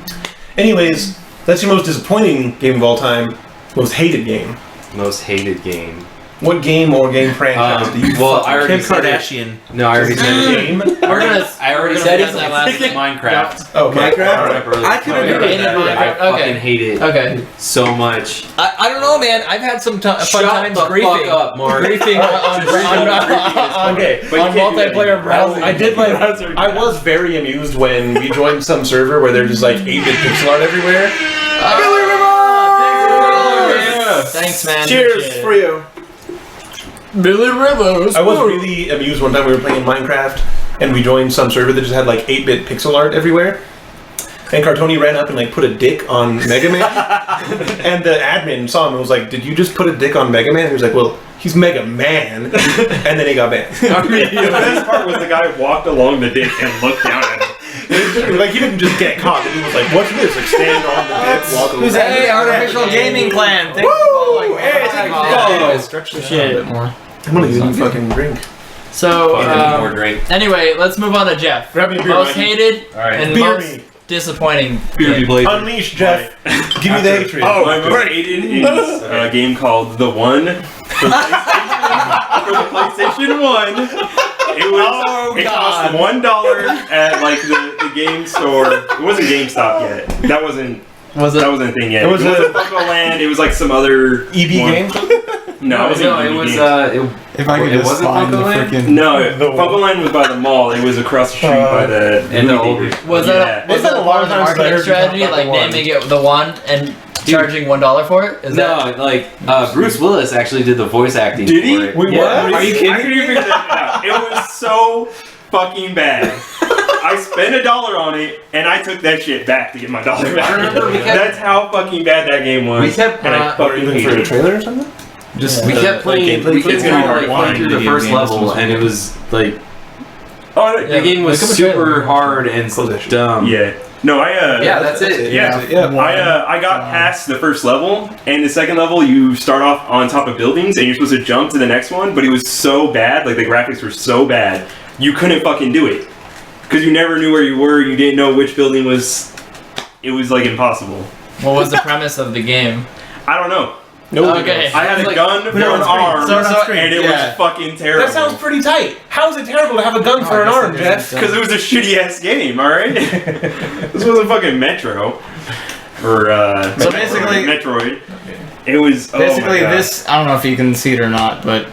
Anyways, that's your most disappointing game of all time. Most hated game. Most hated game. What game or game franchise do you well, fucking I already Kim said it. Kardashian. No, I already said it. game? I already said it. Minecraft. Okay. Minecraft? I could've never hated Minecraft. I Okay. fucking hate it Okay. so much. I don't know, man. I've had some fun times the griefing. fuck up, Mark. Griefing on Okay, on multiplayer browsing. I did like. I was very amused when we joined some server where there's just like 8-bit pixel art everywhere. Thanks, man. Cheers for you. Billy Rivers. I was really amused one time we were playing Minecraft and we joined some server that just had like 8-bit pixel art everywhere. And Cartoni ran up and like put a dick on Mega Man. And the admin saw him and was like, "Did you just put a dick on Mega Man?" And he was like, "Well, he's Mega Man." And then he got banned. The best part was the guy walked along the dick and looked down at him. Like he didn't just get caught. He was like, "What's this?" Like stand on the dick, walk along. Hey, Artificial Gaming Clan. Thanks for following. Hey, thank you for following. Stretch the shit a bit more. I'm gonna get a fucking drink. So, more drink. anyway, let's move on to Jeff. Grab me a beer, Most Mikey. hated Alright. and Beer most me. disappointing. Beer game. Blazer. Unleash, Jeff. Give me the hatred. My most hated is a game called The One for the PlayStation 1. It cost $1 at like the game store. It wasn't GameStop yet. That wasn't a thing yet. It was a Funko Land. It was like some other EB one. game? No, it wasn't No, EB it was Games. If I could It just wasn't find the Funko Land? freaking. No, The- Funko Land was by the mall. It was across the street by the and the movie old- theater. Was Yeah. that Wasn't that a part long of the time since I marketing heard you talk strategy, about like the one? naming it the one and charging $1 for it? Is that? No, like Bruce Willis actually did the voice acting Did for he? it. Wait, Yeah. what? Are you kidding me? I couldn't even figure that out. It was so fucking bad. I spent $1 on it, and I took that shit back to get my dollar back. I remember we kept- That's how fucking bad that game was. We kept, and I or fucking Even hated for a it. trailer or something? Just we kept playing. gameplay We footage? kept It's gonna be hard playing through the video first games level, was and it was like Oh, Yeah. the game was Look up a super trailer. hard and Close that shit. dumb. yeah. No, Yeah, that's it. Yeah. I got past the first level, and the second level you start off on top of buildings, and you're supposed to jump to the next one, but it was so bad, like the graphics were so bad, you couldn't fucking do it. Because you never knew where you were, you didn't know which building was, it was like impossible. What was the premise of the game? I don't know. No. Okay. I had a Like- gun for an on screen. arm, So it's on screen. and it Yeah. was fucking terrible. That sounds pretty tight. How is it terrible to have a gun for I an guess arm, it Jeff? is. Because it was a shitty ass game, alright? This wasn't fucking Metro. Or, So basically- Metroid. It was, oh Basically, my God. this, I don't know if you can see it or not, but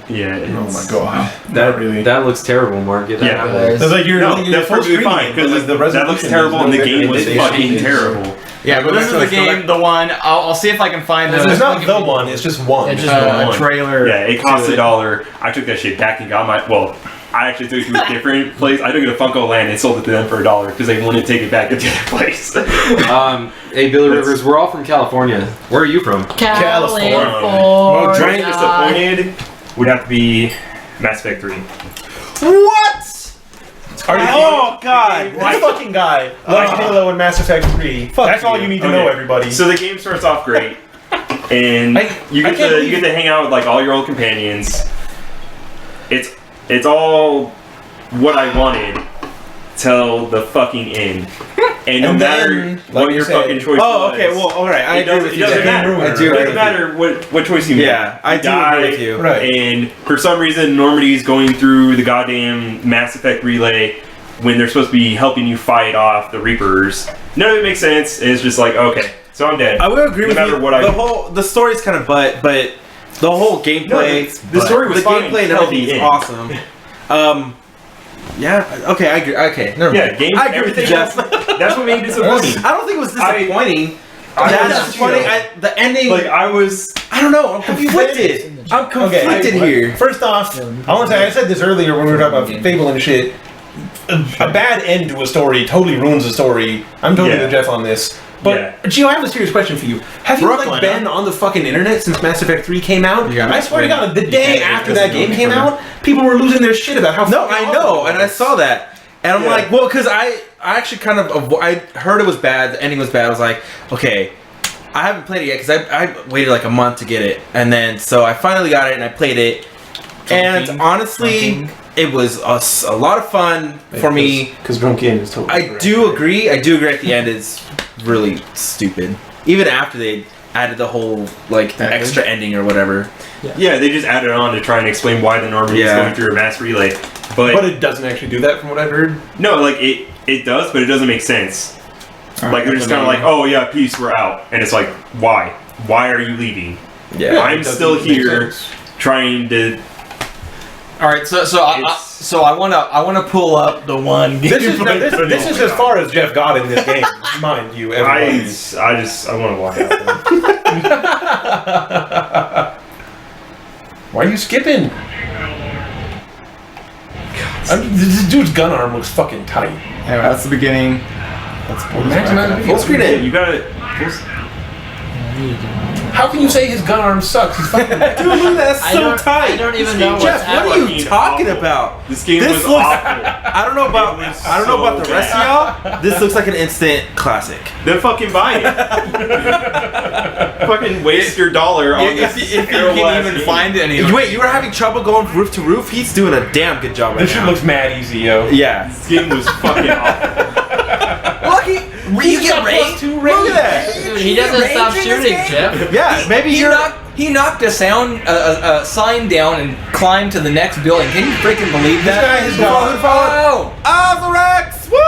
Yeah, it's, Oh my god. That really. that looks terrible, Mark. Get that Yeah. out of there. It's like you're No, looking at that's full perfectly screen fine, again, because but, like, the that looks resolution terrible is and the no game good. was They fucking shouldn't. terrible. yeah, but this is the game, the one. I'll see if I can find It's the not the one, it's just one. It's just one. trailer. Yeah, it cost to $1. I took that shit back and got my, well, I actually took it to a different place. I took it to Funko Land and sold it to them for $1 because they wouldn't take it back to the other place. Hey, Billy Rivers, we're all from California. Where are you from? California. Well, Drunkin Disappointed would have to be Mass Effect 3. What? Are you Oh god! This fucking guy likes Halo and Mass Effect 3. That's all you need to know, everybody. So the game starts off great, and you I get can't to believe- you get to hang out with like all your old companions. It's all what I wanted till the fucking end, and no And matter then, what like your you said- fucking choice Oh, was, okay. Well, all right. I it agree doesn't, with it you. doesn't there. matter. I do It agree doesn't with matter what choice you make. Yeah, I do die, agree with you. Right. And for some reason, Normandy's going through the goddamn Mass Effect relay when they're supposed to be helping you fight off the Reapers. None of it makes sense. It's just like, okay, so I'm dead. I will agree No with matter you. what I- the story's kind of but the whole gameplay, the story was the fine gameplay and till everything the is end. awesome. Yeah. Okay. I agree. Okay. Never mind. Yeah, game. I agree with you, everything Jeff. else- That's what made it disappointing. I don't think it was disappointing. I That's was- disappointing. The ending. Like I was. I don't know. I'm conflicted. I'm conflicted here. First off, I want to say, I said this earlier when we were talking about Fable and shit. A bad end to a story totally ruins a story. I'm totally Yeah. with Jeff on this. But, Yeah. Gio, I have a serious question for you. Have you Brooklyn, like been on the fucking internet since Mass Effect 3 came out? You gotta I swear to explain. God, the You day can't after just that do game it came for- out, people were losing their shit about how No, fucking I know, awful it and I was. saw that, and I'm Yeah. like, well, because I actually kind of I heard it was bad. The ending was bad. I was like, okay, I haven't played it yet because I waited like a month to get it, and then so I finally got it and I played it, and honestly, it was a lot of fun for me. Because Drunkin is totally I do agree. I do agree. At the end, it's really stupid. Even after they added the whole like extra ending or whatever. Yeah, they just added on to try and explain why the Normandy is Yeah. going through a mass relay. But But it doesn't actually do that from what I've heard. no, like it does, but it doesn't make sense. Like they're just kind of like, oh yeah, peace, we're out, and it's like, why? Why are you leaving? Yeah. I'm It doesn't still make here sense. trying to. All right, so I wanna pull up the one. This is, But- this, but this no, is my as God. far as Jeff got in this game, mind you. I Everybody. want to walk out. Why are you skipping? This dude's gun arm looks fucking tight. Anyway, that's the beginning. Imagine that Full screen it. You got it. How can you say his gun arm sucks? He's fucking Dude, look at that. That's I so don't- tight. I don't even know Jeff, what's what are you fucking talking awful. about? This game This was looks. awful. I don't know about. It was I don't know about the so rest of y'all. This looks like an instant classic. Then fucking buy it. Fucking waste your dollar on If this. you terrible can ass even game. find any. Wait, you were having trouble going roof to roof? He's doing a damn good job right This shit now. looks mad easy, yo. Yeah. This game was fucking awful. Lucky, you get range. Look at that. Dude, he doesn't stop shooting, Jeff. Yeah, maybe you're. He knocked a sign down and climbed to the next building. Can you freaking believe This that? guy has got. Oh, Azarex! Woo!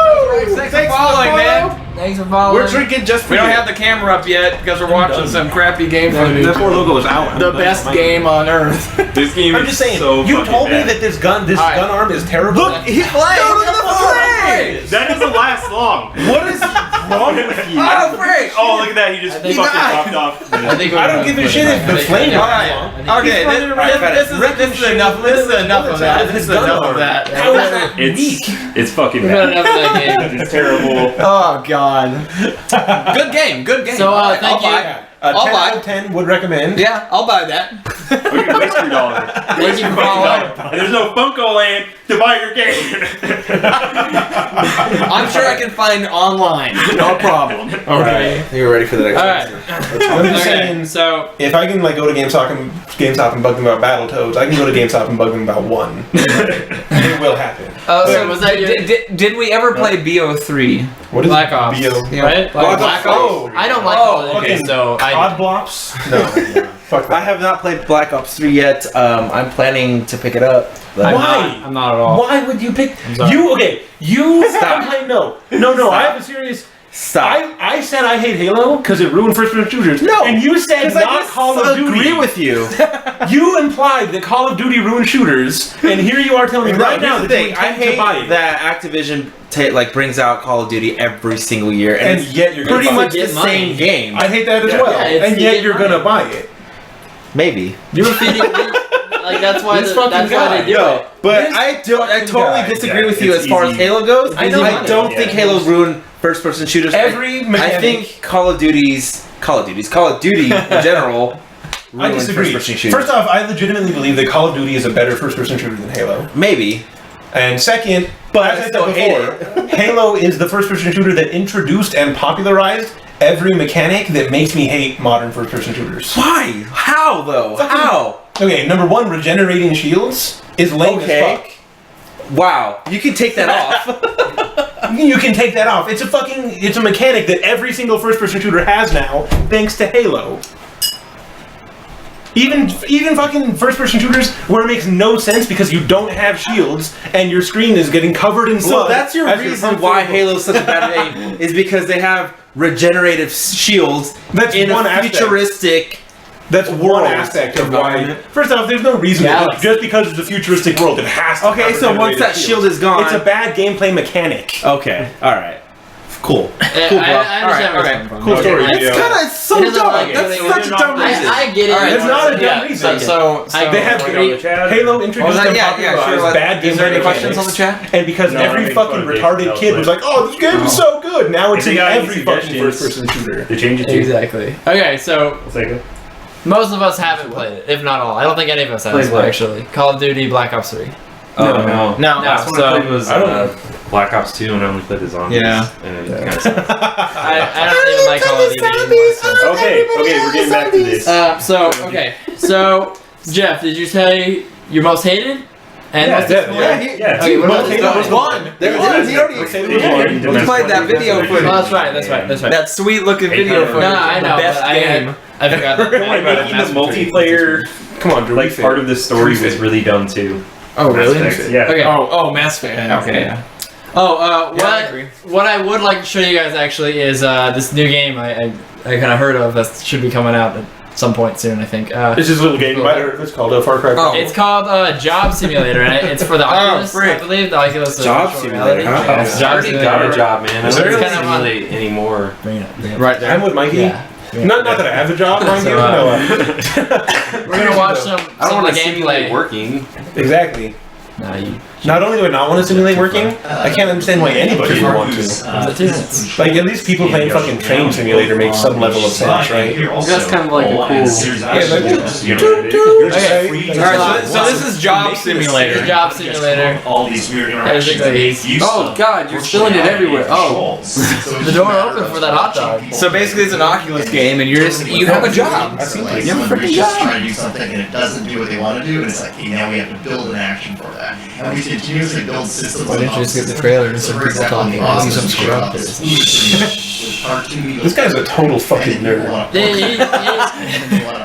thanks for following, man. Thanks for following. We're drinking just for We don't you. have the camera up yet because we're watching some crappy game The footage. poor logo is out. The best game on earth. This game I'm is just saying. so You fucking told me bad. that this gun Alright. arm is terrible. Look, he's flying. Look at the flag. That doesn't last long. What is wrong with you? Oh, freak! Oh, look at that. He just think- fucking died. dropped off. I think I don't give a shit if the flame. Okay, this is enough. This is enough of that. This is enough of that. How is that weak? It's fucking We've had bad. enough of that game. It's terrible. Oh God. Good game. Good game. So, Alright, thank I'll you. buy. A I'll 10 buy. out of 10 would recommend. Yeah, I'll buy that. Oh, you can waste your dollar. Thank you for following. And there's no Funko Land to buy your game. I'm sure I can find online. No problem. Okay. You're ready for the next All one. right. I'm just Okay, saying, so if I can like go to GameStop and bug them about Battletoads, I can go to GameStop and bug them about one. It will happen. so was that your Did we ever play BO3? What is Black Ops? BO? Right? Black Black Ops. Ops. I don't like Oh, Call of Duty, fucking so I. Odd Blops? No. Fuck I that. have not played Black Ops 3 yet. I'm planning to pick it up. but- I'm Why? not, I'm not at all. Why would you pick sorry. you Stop. No, I have a serious. Stop. I said I hate Halo because it ruined first-person shooters. No, and you said 'Cause I not just Call of Duty. agree with you. You implied that Call of Duty ruined shooters, and here you are telling me right now Here's that the you thing. I intend to hate buy it. that Activision brings out Call of Duty every single year, And it's yet you're gonna pretty buy much it. the Get money. same game. I hate that as Yeah. well, Yeah, it's and to yet get you're money. gonna buy it. Maybe. You're feeding me. Like that's why. This That's fucking why guy. they do No, it. but This I fucking totally guy. disagree Yeah, with you it's as far as easy. Halo goes. I know I money. don't Yeah. think Halo's ruined first-person shooters. Every I mechanic. think Call of Duty in general. I ruined disagree. first-person shooters. First off, I legitimately believe that Call of Duty is a better first-person shooter than Halo. Maybe. And second, But as I I still said hate before, Halo is the first-person shooter that introduced and popularized every mechanic that makes me hate modern first-person shooters. Why? How though? Fucking- How? Okay, number one, regenerating shields is lame Okay. as fuck. Wow. You can take that off. You can take that off. It's a mechanic that every single first-person shooter has now, thanks to Halo. Even fucking first-person shooters where it makes no sense because you don't have shields and your screen is getting covered in blood. So that's your as you're reason running why through the- Halo's such a bad game is because they have regenerative shields That's in one a aspect. futuristic. That's one world aspect of of why. government. First off, there's no reason that Galaxy. just because it's a futuristic world, it has to. Okay, have so once regenerated that shields. shield is gone- it's a bad gameplay mechanic. Okay. All right. Cool. I Cool, bro. understand where Alright, it's coming from. Cool story. It's Yeah. kind of so It doesn't dumb. like it. That's They such a dumb reason. I get it. Alright, It's not a dumb Yeah, reason. So They have Check out the chat. Halo What was introduced that? and Yeah, popularized sure. bad Is there any gameplay questions on the mechanics. chat? And because No, every I make fucking fun of retarded Dave kid was like, "Oh, this game is so good," now it's If in they got any every fucking suggestions- first-person shooter. They changed it to. Exactly. Okay, so It's like most of us haven't played it, if not all. I don't think any of us have Played what? actually. Call of Duty Black Ops 3. Oh no. No. Last one I so played was I don't- Black Ops 2 and I only played the zombies. Yeah. And it kind of sucked. I don't even like Call of Duty anymore. So. okay, we're getting back to this. So Jeff, did you say your most hated? And Yeah, most yeah, disappointed? Yeah, Okay, what about Most this hated one? was one. There was. He already said it was one. We played that video footage. Oh, that's right. That sweet looking Hey, video Connor. footage. No, I know, The best but game. I forgot. And making the multiplayer Come on, Drew. like part of the story was really dumb too. Oh, really? Mass Effect, yeah. Okay. Oh, Mass Effect. Okay. Yeah. Oh, Yeah, I agree. what I would like to show you guys actually is this new game I kind of heard of that should be coming out at some point soon, I think. It's just a little game. It's called Far Cry. Oh. It's called Job Simulator, and it's for the Oculus, I frick. believe. The Oculus Job virtual Simulator, reality. huh? Yeah, I Job already got Simulator. a job, man. I Is don't there need to kind of fun? simulate anymore. Bring it up. Right there. I'm with Mikey. Yeah. Not that I have a job, mind So, you. No, We're gonna watch some I don't of want the to simulate gameplay. working. exactly. Nah, you. Not only do I not want to simulate working, I can't understand why anybody would want to. Like, at least people playing fucking Train Simulator makes some level of sense, right? That's kind of like a cool. Alright, so this is Job Simulator. Job Simulator. All these weird interactions. Oh god, you're spilling it everywhere. Oh, The door open for that hot dog. So basically, it's an Oculus game, and you have a job. You have a freaking job. Trying to do something and it doesn't do what they want to do, and it's like, hey, now we have to build an action for that. And we continuously build systems. Why didn't you just get the trailer and some people talking? See some scrub. This guy's a total fucking nerd.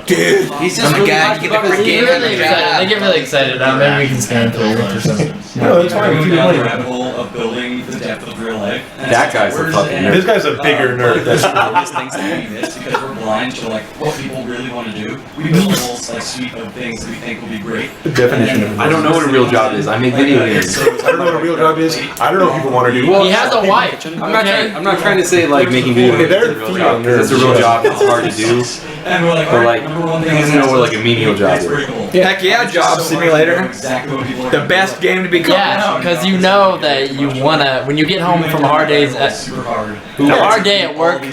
Dude, he's just a guy. You get the first game on the job. They get really excited. Maybe we can scan through it or something. No, that's fine. Keep it playing. Rabbit hole of building the depth of real life. that guy's a fucking nerd. This guy's a bigger nerd. That's obvious things that doing this because we're blind to like what people really want to do. We build a whole like suite of things that we think will be great. The definition of I don't know what a real job is. I make video games. I don't know what a real job is. I don't know what people want to do. He has a wife. I'm not trying to say like making video games is a real job, because it's a real job. It's hard to do. And we're like, But like, number one thing he doesn't know what like a menial job it's is. pretty cool. Heck yeah, Job Simulator. Exactly what people are The best game to be called. Yeah, because you know that you wanna when you get home from hard days at super hard. a hard day at work, you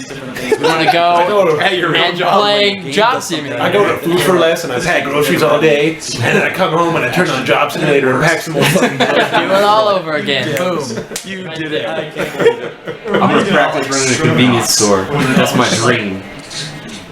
wanna go At your real and job, play like, Job Simulator. I go to Food for Less and I pack groceries all day, and then I come home and I turn on Job Simulator and pack some more fucking Do groceries. it all over again. Boom. You did it. I'm gonna practice running a convenience store. That's my dream.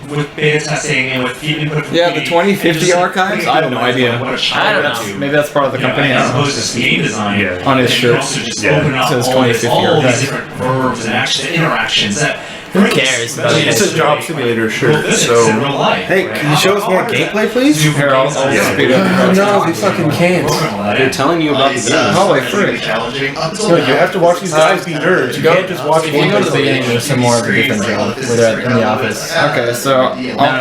With beta testing and with input from Yeah, the PD, 2050 and just, like, archives? really I have no realize, idea. like, what a I child don't to. know. Maybe that's part of the company. As opposed to game design. On his And shirt. also just Yeah. open up Says all these 2050 different verbs and interactions that. Who cares about It's a Job Simulator shirt, so. in real life. Hey, can you show us more gameplay, please? Here, I'll speed up. No, they fucking can't. They're telling you about the game. Holy frick. No, you have to watch these guys be nerds. You can't just watch If you go to the gameplay. beginning, there's some more of a different job where they're in the office. Okay, so I'll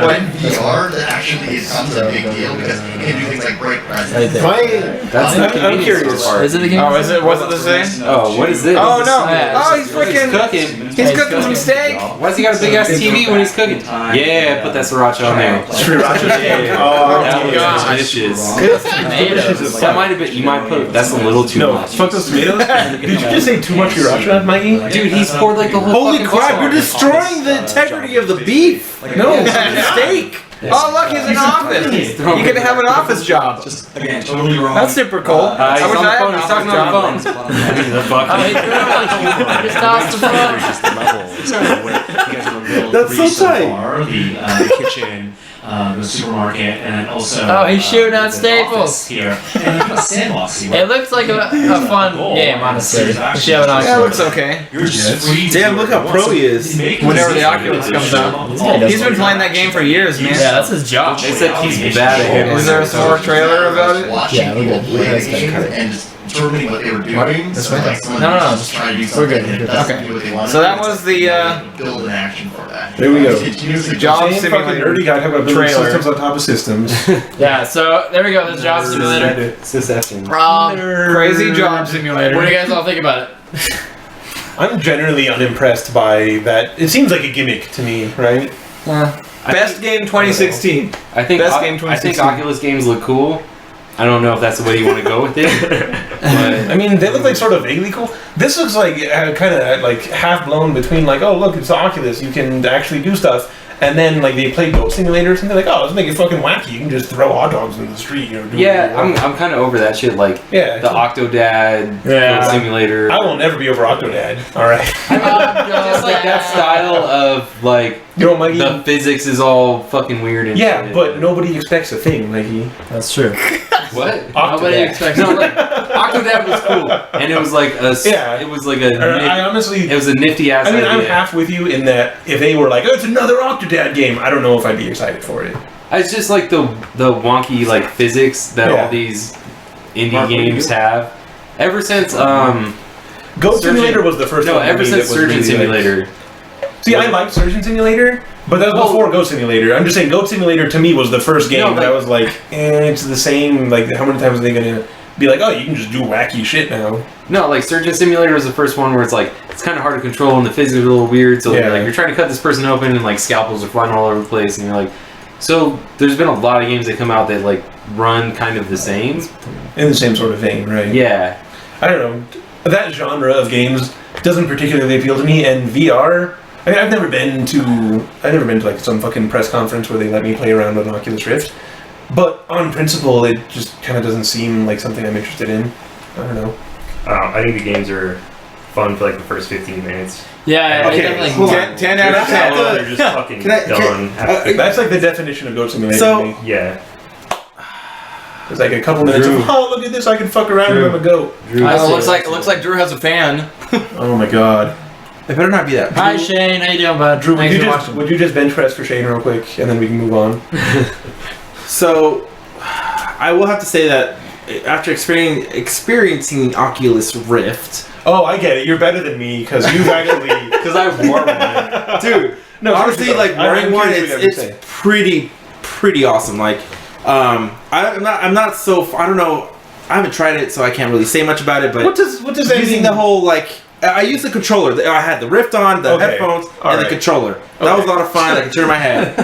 play. VR that actually becomes a big deal because you can do things like break Right presents. there. That's the I'm convenience curious. store part. Is it the game? Oh, is it? Was it the same? Oh, what is this? Oh no! Yeah, Oh, he's freaking. cooking. He's cooking some steak. Why's he got a big ass TV when he's cooking? Yeah, put that sriracha on there. Sriracha steak. That Oh, was gosh. delicious. Tomatoes. That might have been. You might put. That's a little too no, much. fuck those tomatoes. Did you just say too much sriracha, Mikey? Dude, he's poured like the whole. Holy fucking crap, sauce you're on. destroying the integrity of the beef! No, Steak. Oh look, he's in office. You can have an office job. Again, totally wrong. That's super cool. He's I wish on the I had phone. an He's talking office on job. the phone. Oh, he threw it on. Just tossed the phone. That's so tight. The kitchen, the supermarket, and also. Oh, he's shooting at the Staples. office here, and a sandbox here. It looks like a fun game, honestly. We should have an Yeah, it Oculus. looks okay. You're just free to Damn, do look what how you pro want. he is. Whenever the Oculus comes out. He's been playing that game for years, man. Yeah, that's his job. They said he's bad at handling. Is there a more trailer about it? Yeah, we're good. We're Play good. the game and just determining what they were doing. This So way? like someone No, no, no, just trying to do we're something good. and it We're good. doesn't Okay. do what they want. So that was the build an action for that. There we go. Continuously Job Same fucking Simulator nerdy guy talking about building trailer. systems on top of systems. Yeah, so there we go. This Job Simulator. Secession. Crazy Job Simulator. What do you guys all think about it? I'm generally unimpressed by that. It seems like a gimmick to me, right? Best game 2016. I think Best game I think 2016. Oculus games look cool. I don't know if that's the way you want to go with it. But I mean, they look like sort of vaguely cool. This looks like kind of like half blown between like, oh look, it's the Oculus, you can actually do stuff, and then like they play Goat Simulator or something like, oh, let's make it fucking wacky. You can just throw hot dogs in the street, you know. Do yeah, whatever you want. I'm kind of over that shit. Like Yeah. the Octodad Yeah. simulator. I will never be over Octodad. All right. Just like that style of like You know, Mikey. the physics is all fucking weird and Yeah, shit. but nobody expects a thing, Mikey. That's true. what? Nobody Octodad. expects No, like Octodad was cool, and it was like a Yeah. it was like a I honestly. it was a nifty ass I mean, I'm idea. half with you in that if they were like, oh, it's another Octodad game, I don't know if I'd be excited for it. It's just like the wonky like physics that Yeah. all these indie Mark, what do you games do? have. Ever since Goat Surgeon- Simulator was the first no, one. for ever me since that was Surgeon really, like- Simulator. See, I liked Surgeon Simulator, but that was Well- before Goat Simulator. I'm just saying, Goat Simulator to me was the first game No, that I like- was like, it's the same. Like, how many times are they gonna be like, oh, you can just do wacky shit now? No, like Surgeon Simulator was the first one where it's like it's kind of hard to control and the physics are a little weird. So Yeah. like you're trying to cut this person open and like scalpels are flying all over the place and you're like, so there's been a lot of games that come out that like run kind of the same. In the same sort of vein, right? Yeah. I don't know. That genre of games doesn't particularly appeal to me, and VR. I mean, I've never been to like some fucking press conference where they let me play around with an Oculus Rift, but on principle, it just kind of doesn't seem like something I'm interested in. I don't know. I think the games are fun for like the first 15 minutes. Yeah, Okay, definitely. hold on. 10 out of Can I 10. have They're just fucking Can I- done. That's like the definition of Goat Simulator So- to me. Yeah. It's like a couple minutes Drew. of, oh, look at this, I can fuck around Drew. and I'm a goat. Drew, I see. It looks like Drew has a fan. Oh my god. It better not be that. Hi Shane, how you doing, bud? Drew, Thanks for watching. would you just bench press for Shane real quick, and then we can move on? So, I will have to say that after experiencing Oculus Rift, Oh, I get it. You're better than me, because you've actually... because I wore one. dude, No, honestly, seriously, like though, I'm wearing one, curious what you have to it's pretty awesome. Like, I'm not so. I don't know. I haven't tried it, so I can't really say much about it. But What does that using mean? the whole like, I used the controller. I had the Rift on, the Okay. headphones, All and the right. controller. That was a lot of fun. I could turn my head.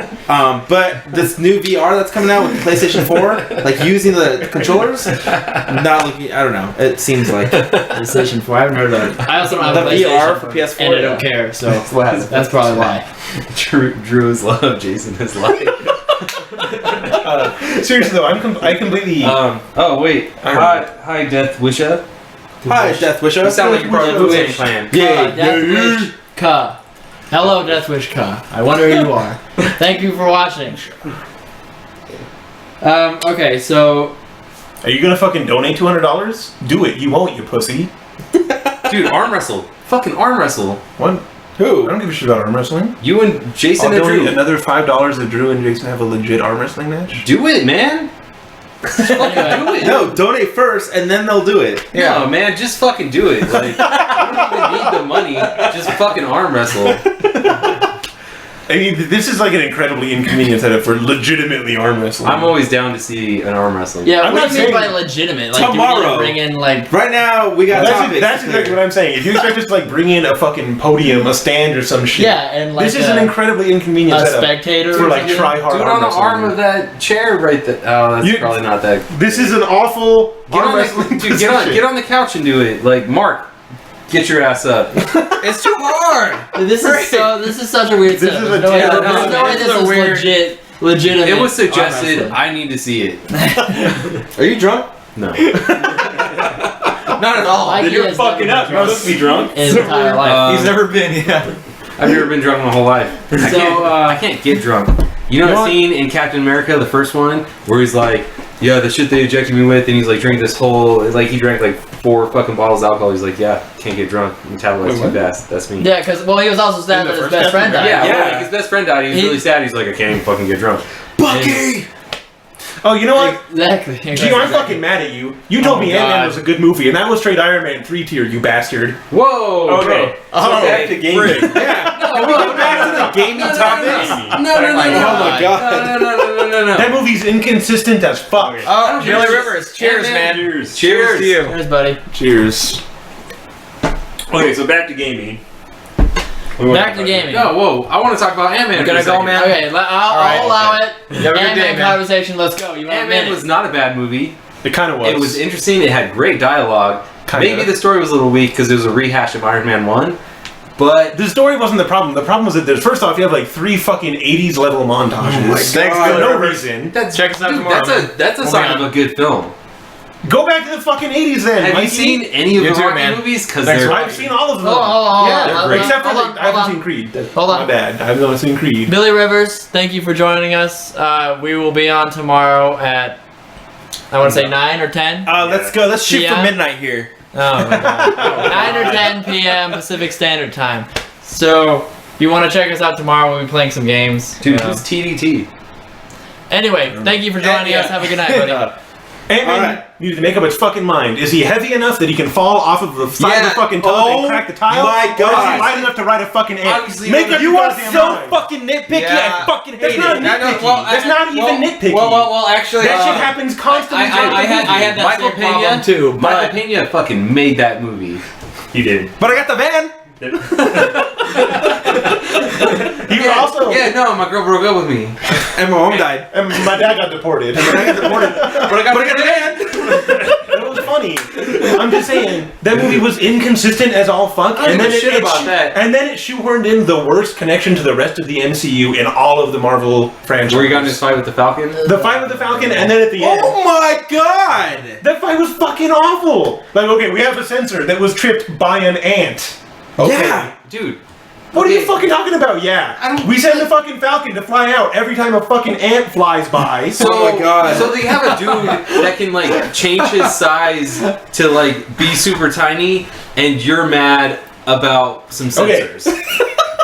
But this new VR that's coming out with the PlayStation 4, like using the controllers, not looking. I don't know. It seems like PlayStation 4. I haven't heard of it. I also don't have the a PlayStation VR for PS4. and I don't care, so What? that's probably why. Drew is love, Jason is life. Seriously though, I completely... Oh wait. Hi, Death Wisha. Hi, Death Wisher. You sound like you're part of the Wu-Tang Clan. Deathwish Ka. Hello, Deathwish Ka. I wonder who you are. Thank you for watching. Okay, so Are you gonna fucking donate $200? Do it. You won't, you pussy. Dude, arm wrestle. Fucking arm wrestle. What? Who? I don't give a shit about arm wrestling. You and Jason I'll and donate Drew. another $5 if Drew and Jason have a legit arm wrestling match. Do it, man. Fucking do it. No, donate first, and then they'll do it. No, man, just fucking do it. Like, you don't even need the money. Just fucking arm wrestle. I mean, this is like an incredibly inconvenient setup for legitimately arm wrestling. I'm always down to see an arm wrestle. yeah, I'm what not do you mean by saying legitimate? Like, tomorrow. do we need to bring in like? Right now, we got That's topics. exactly what I'm saying. If you expect us to like bring in a fucking podium, a stand, or some shit, Yeah, and like this is an incredibly inconvenient a setup spectator for or like something? try hard Do it arm on the wrestling. arm of that chair right there. Oh, that's You- probably not that. This is an awful Get arm on, wrestling. the, dude, get on the couch and do it. Like, Mark, get your ass up. It's too hard. This is such a weird This setup. is There's a no way, terrible- there's no way this this is a is weird- legitimate. It was suggested. arm wrestling. I need to see it. Are you drunk? No. Not at all. Like, Then he you're has fucking never up. been You're supposed to be drunk. in his entire life. He's never been. Yeah. I've never been drunk my whole life. I can't get drunk. You know You know that what? scene in Captain America, the first one, where he's like, yeah, the shit they ejected me with, and he's like drinking this whole, like he drank like 4 fucking bottles of alcohol. He's like, yeah, can't get drunk. Metabolize too fast. That's me. Yeah, because he was also sad In the that his first best friend Captain died. Yeah, Yeah. well, like, his best friend died. He was really sad. He's like, I can't even fucking get drunk. Bucky! Oh, you know what? Exactly. Gio, I'm fucking mad at you. You told me God. Ant-Man was a good movie, and that was straight Iron Man 3 tier, you bastard. Whoa. Okay. Oh, back to gaming. Yeah. Can we get back to the gaming topics? No. Oh my god. No. That movie's inconsistent as fuck. Oh, Billy Rivers. Cheers, man. Cheers. Cheers to you. Cheers, buddy. Cheers. Okay, so back to gaming. Back to gaming. No, whoa. I want to talk about Ant-Man. You gonna go, man? Okay, I'll allow it. You have a good day, Ant-Man man. conversation. Let's go. You want a Ant-Man minute? was not a bad movie. It kind of was. It was interesting. It had great dialogue. Kinda. Maybe the story was a little weak because it was a rehash of Iron Man 1. But The story wasn't the problem. The problem was that there's, first off, you have like 3 fucking 80s level montages. Thanks, for Billy no Rivers. reason. that's, Check us out tomorrow, That's a man. sign We'll of be a good film. Go back to the fucking 80s then. Have Mikey. you seen any of You the too, Rocky man. movies? Because Thanks they're for I've seen all of them. Hold on. Yeah, Hold on, except for hold like, on, I haven't hold seen on. Creed. That's Hold on. my bad. I haven't seen Creed. Billy Rivers, thank you for joining us. We will be on tomorrow at, I want to say 9 or 10. Let's go. Let's shoot Yeah. for midnight here. Oh my god. 9 or 10 p.m. Pacific Standard Time. So, if you want to check us out tomorrow, we'll be playing some games. Dude, who's TDT? Anyway, thank you for joining us. Have a good night, buddy. Ant-Man Alright. needs to make up its fucking mind. Is he heavy enough that he can fall off of the side of the fucking tub Oh and crack the tile? my Or is God. he light enough to ride a fucking ant? Obviously, Make up You your are goddamn so mind. fucking nitpicky. Yeah. I fucking That's hate not it. nitpicky. That's not even nitpicky. Well, actually, that shit happens constantly. I had that Michael same problem Pena too. Michael But Pena fucking made that movie. He did. But I got the van. He was also. Yeah, no, my girl broke up with me, and my mom died. And my dad got deported. But I got a man. It was funny. I'm just saying that movie was inconsistent as all fuck, I don't give a shit about that. And then it shoehorned in the worst connection to the rest of the MCU in all of the Marvel franchises. Where you got in this fight with the Falcon? The fight with the Falcon, and then at the end, Oh my god! that fight was fucking awful. Like, okay, we have a sensor that was tripped by an ant. Okay. Yeah. Dude. What are you fucking talking about? Yeah. We send the fucking Falcon to fly out every time a fucking ant flies by. So, Oh my God. So they have a dude that can like change his size to like be super tiny, and you're mad about some sensors.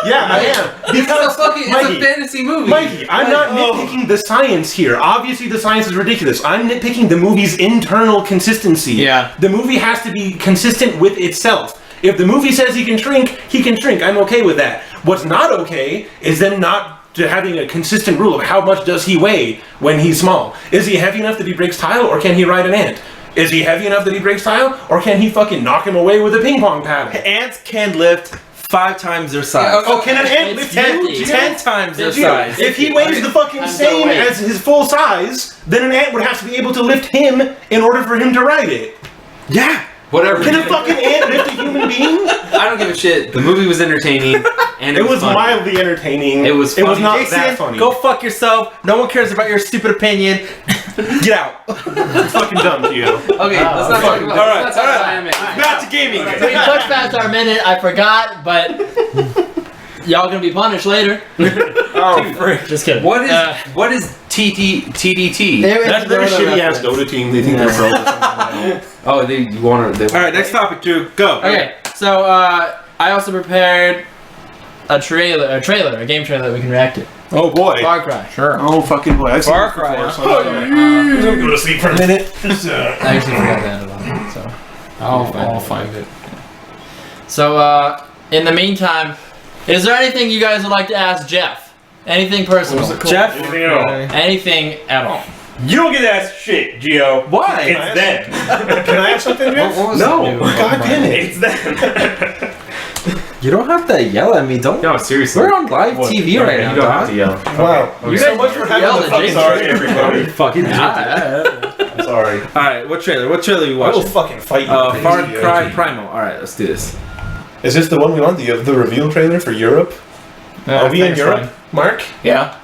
Yeah, I am. Because It's a fantasy movie. Mikey, I'm not nitpicking the science here. Obviously, the science is ridiculous. I'm nitpicking the movie's internal consistency. Yeah. The movie has to be consistent with itself. If the movie says he can shrink, he can shrink. I'm okay with that. What's not okay is them not having a consistent rule of how much does he weigh when he's small. Is he heavy enough that he breaks tile, or can he ride an ant? Is he heavy enough that he breaks tile, or can he fucking knock him away with a ping pong paddle? Ants can lift 5 times their size. Oh, can an ant lift 10 times their size. If he weighs the fucking same as his full size, then an ant would have to be able to lift him in order for him to ride it. Yeah. Whatever. Can a fucking ant lift a human being? I don't give a shit. The movie was entertaining, and It was funny. mildly entertaining. It was It was funny. not Jason, that funny. go fuck yourself. No one cares about your stupid opinion. Get out. It's fucking dumb to you. Okay, let's not talk about. Alright, let's not talk about alright. anime. Back to gaming. We pushed past our minute. I forgot, but y'all gonna be punished later. Oh, frick. Just kidding. What is TDT? That's their shitty ass Dota team. They think they're pro or something. Oh, you want to? Alright, next topic, Drew. Go. Okay, so I also prepared a game trailer that we can react to. Oh boy. Far Cry. Sure. Oh fucking boy. I've seen Far this Cry, before, huh? so I'm gonna go to sleep for a minute. I actually forgot the end of it, so I'll find it. So in the meantime, is there anything you guys would like to ask Jeff? Anything personal? Jeff? Anything at all? Anything at all? You don't get to ask shit, Gio. Why? It's them. Can I have something, Jeff? No. God damn it. It's them. You don't have to yell at me. Don't. No, seriously. We're on live TV right now, You don't have dog. to yell. Wow. You so guys much for yelled having the at fucking Jason. sorry, everybody. Fucking I'm sorry. Alright, what trailer? What trailer are we I will watching? fucking fight you. Far crazy, Cry OG. Primal. Alright, let's do this. Is this the one we want? The reveal trailer for Europe? Are we in Europe, Mark? Yeah.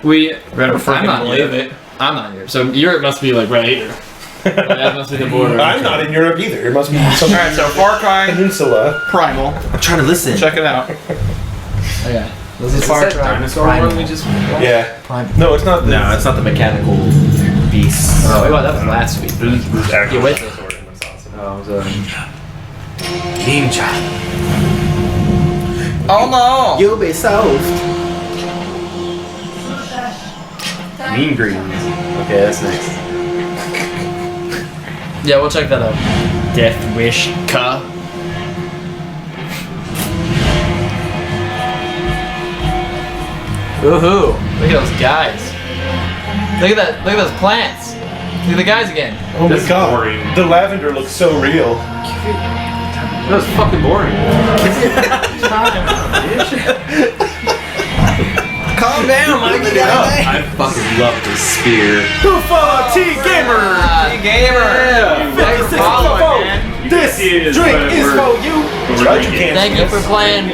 I'm freaking not believe Europe. I'm not Europe. So Europe must be like right here. Like, that must be the border. I'm not in Europe either. It must be some Alright, so Far Cry peninsula. Primal. I'm trying to listen. Check it out. Okay. This is Far Is that Cry. dinosaur Primal. one we just? Yeah. Primal. No, it's not. No, it's not the mechanical beast. Oh, wait, that was last week. Yeah, wait. Oh, so Ninja. Oh no! Ubisoft. Mean Greens. Okay, that's next. Yeah, we'll check that out. Death Wish Ka. Woohoo! Look at those guys. Look at that. Look at those plants. Look at the guys again. Oh my This is god. boring. The lavender looks so real. That was fucking boring. Calm down, Mikey. I fucking love this spear. T-Gamer! Gamer. Thanks for following, man. This is drink what is we're- for you. Right, you can't Thank see you us. for playing.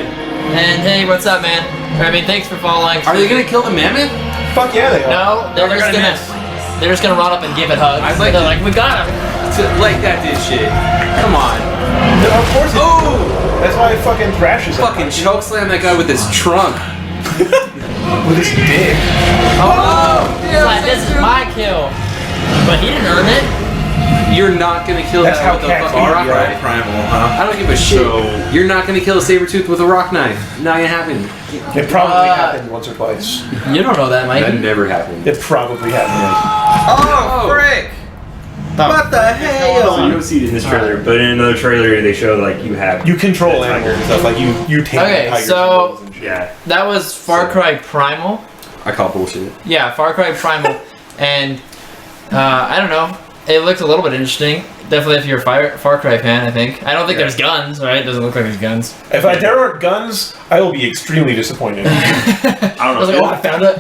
And hey, what's up, man? I mean, thanks for following. Are they gonna kill the mammoth? Fuck yeah, they are. No, they're they're just gonna gonna. They're just gonna run up and give it hugs. I'd like they're to- like, we got him. Like that did shit. Come on. No, of course it Oh! That's why it fucking thrashes him. Fucking chokeslam that guy with his trunk. With his dick. Oh, it's like, this is my kill. But he didn't earn it. You're not gonna kill That's that how with a cats fucking eat, rock right? knife. Primal, huh? I don't give a shit. So- You're not gonna kill a saber tooth with a rock knife. Not gonna happen. It probably happened once or twice. You don't know that, That Mikey. never happened. It probably happened. Oh, frick. What the hell? So you don't see it in this trailer, but in another trailer they show like you have. You control the animals and tiger. stuff. Like you tame Okay, tigers so- and wolves and shit. Yeah. That was Far Cry Primal. I call bullshit. Yeah, Far Cry Primal. And I don't know. It looked a little bit interesting. definitely if you're a Far Cry fan, I think. I don't think there's guns, right? It doesn't look like there's guns. If there aren't guns, I will be extremely disappointed. I was don't like, know. I found it.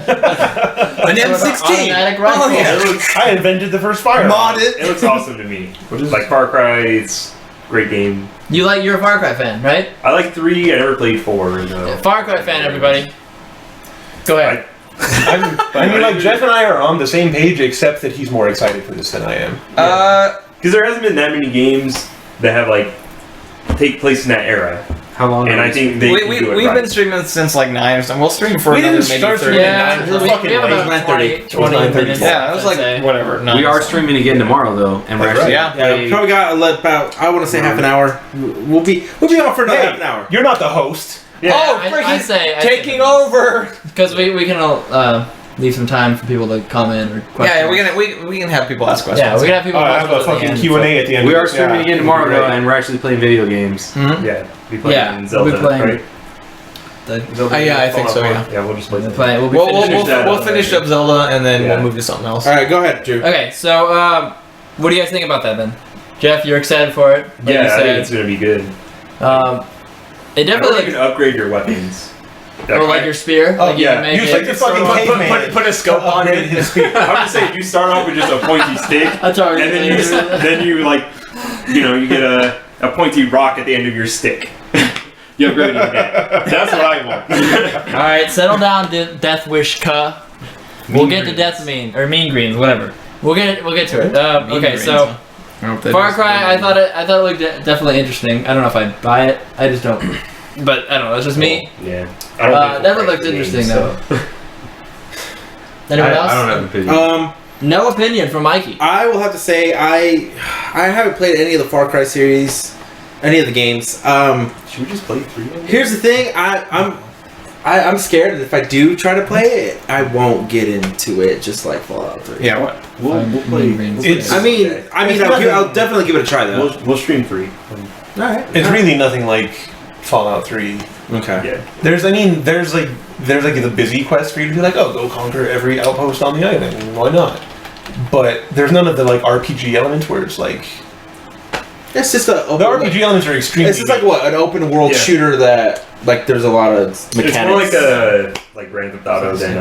An M16. Automatic rifle. Oh, yeah. It looks, I invented the first fire. Mod it. it looks awesome to me. Like Far Cry, it's a great game. You're a Far Cry fan, right? I like 3. I never played 4. No. Far Cry fan, everybody. Go ahead. I mean, like, Jeff and I are on the same page, except that he's more excited for this than I am. Because there hasn't been that many games that have like take place in that era. How long? And I think they can do it we've right. been streaming since like 9 or something. We'll stream for We another didn't maybe start 30 streaming Yeah, at 9. we We're fucking have late. about 9:30. 20 minutes. Yeah, it was like I'd say. whatever. We are streaming again tomorrow though, and we're That's actually right. Yeah, we probably got about, I want to say half an hour. We'll be on for another half an hour. You're not the host. Yeah. Oh, I freaking say taking over. because we can leave some time for people to comment or questions. Yeah, we can have people ask questions. Yeah, we can have people. I have a questions at the fucking end, Q&A at the end. We of are this. streaming Yeah. again tomorrow Right. though, and we're actually playing video games. Yeah, we playing Yeah, we'll Zelda, be playing- right? So. Yeah, I think so. Yeah. Yeah, we'll just play We'll Zelda. be We'll finishing that we'll up, finish right? up Zelda and then Yeah. we'll move to something else. All right, go ahead, Drew. Okay, so what do you guys think about that then? Jeff, you're excited for it? Like Yeah, you I think said. it's gonna be good. It I definitely think you can upgrade your weapons. or like your spear. Oh, like you yeah. can make Use it. like the fucking caveman. Put a scope to on upgrade it. his spear. I'm just saying, you start off with just a pointy stick, That's already and then you like, you get a pointy rock at the end of your stick. You upgrade your deck. That's what I want. All right, settle down, Death Wish Ka. We'll get to Death Mean Greens, whatever. We'll get to it. Okay, so Far Cry, I thought it looked definitely interesting. I don't know if I'd buy it. I just don't. But I don't know. It's just me. Yeah. That one looked interesting though. Anyone else? I don't have an opinion. No opinion from Mikey. I will have to say I haven't played any of the Far Cry series, any of the games. Should we just play 3 of them? Here's the thing, I'm scared that if I do try to play it, I won't get into it just like Fallout 3. Yeah, what? We'll play. It's- I mean, I'll definitely give it a try though. We'll stream 3. Alright. It's really nothing like Fallout 3. Okay. Yeah. There's like the busy quest for you to be like, oh, go conquer every outpost on the island. Why not? But there's none of the like RPG elements where it's like It's just the RPG elements are extremely. It's just like what, an open world Yeah. shooter that like there's a lot of mechanics. It's more like a Grand Theft Auto than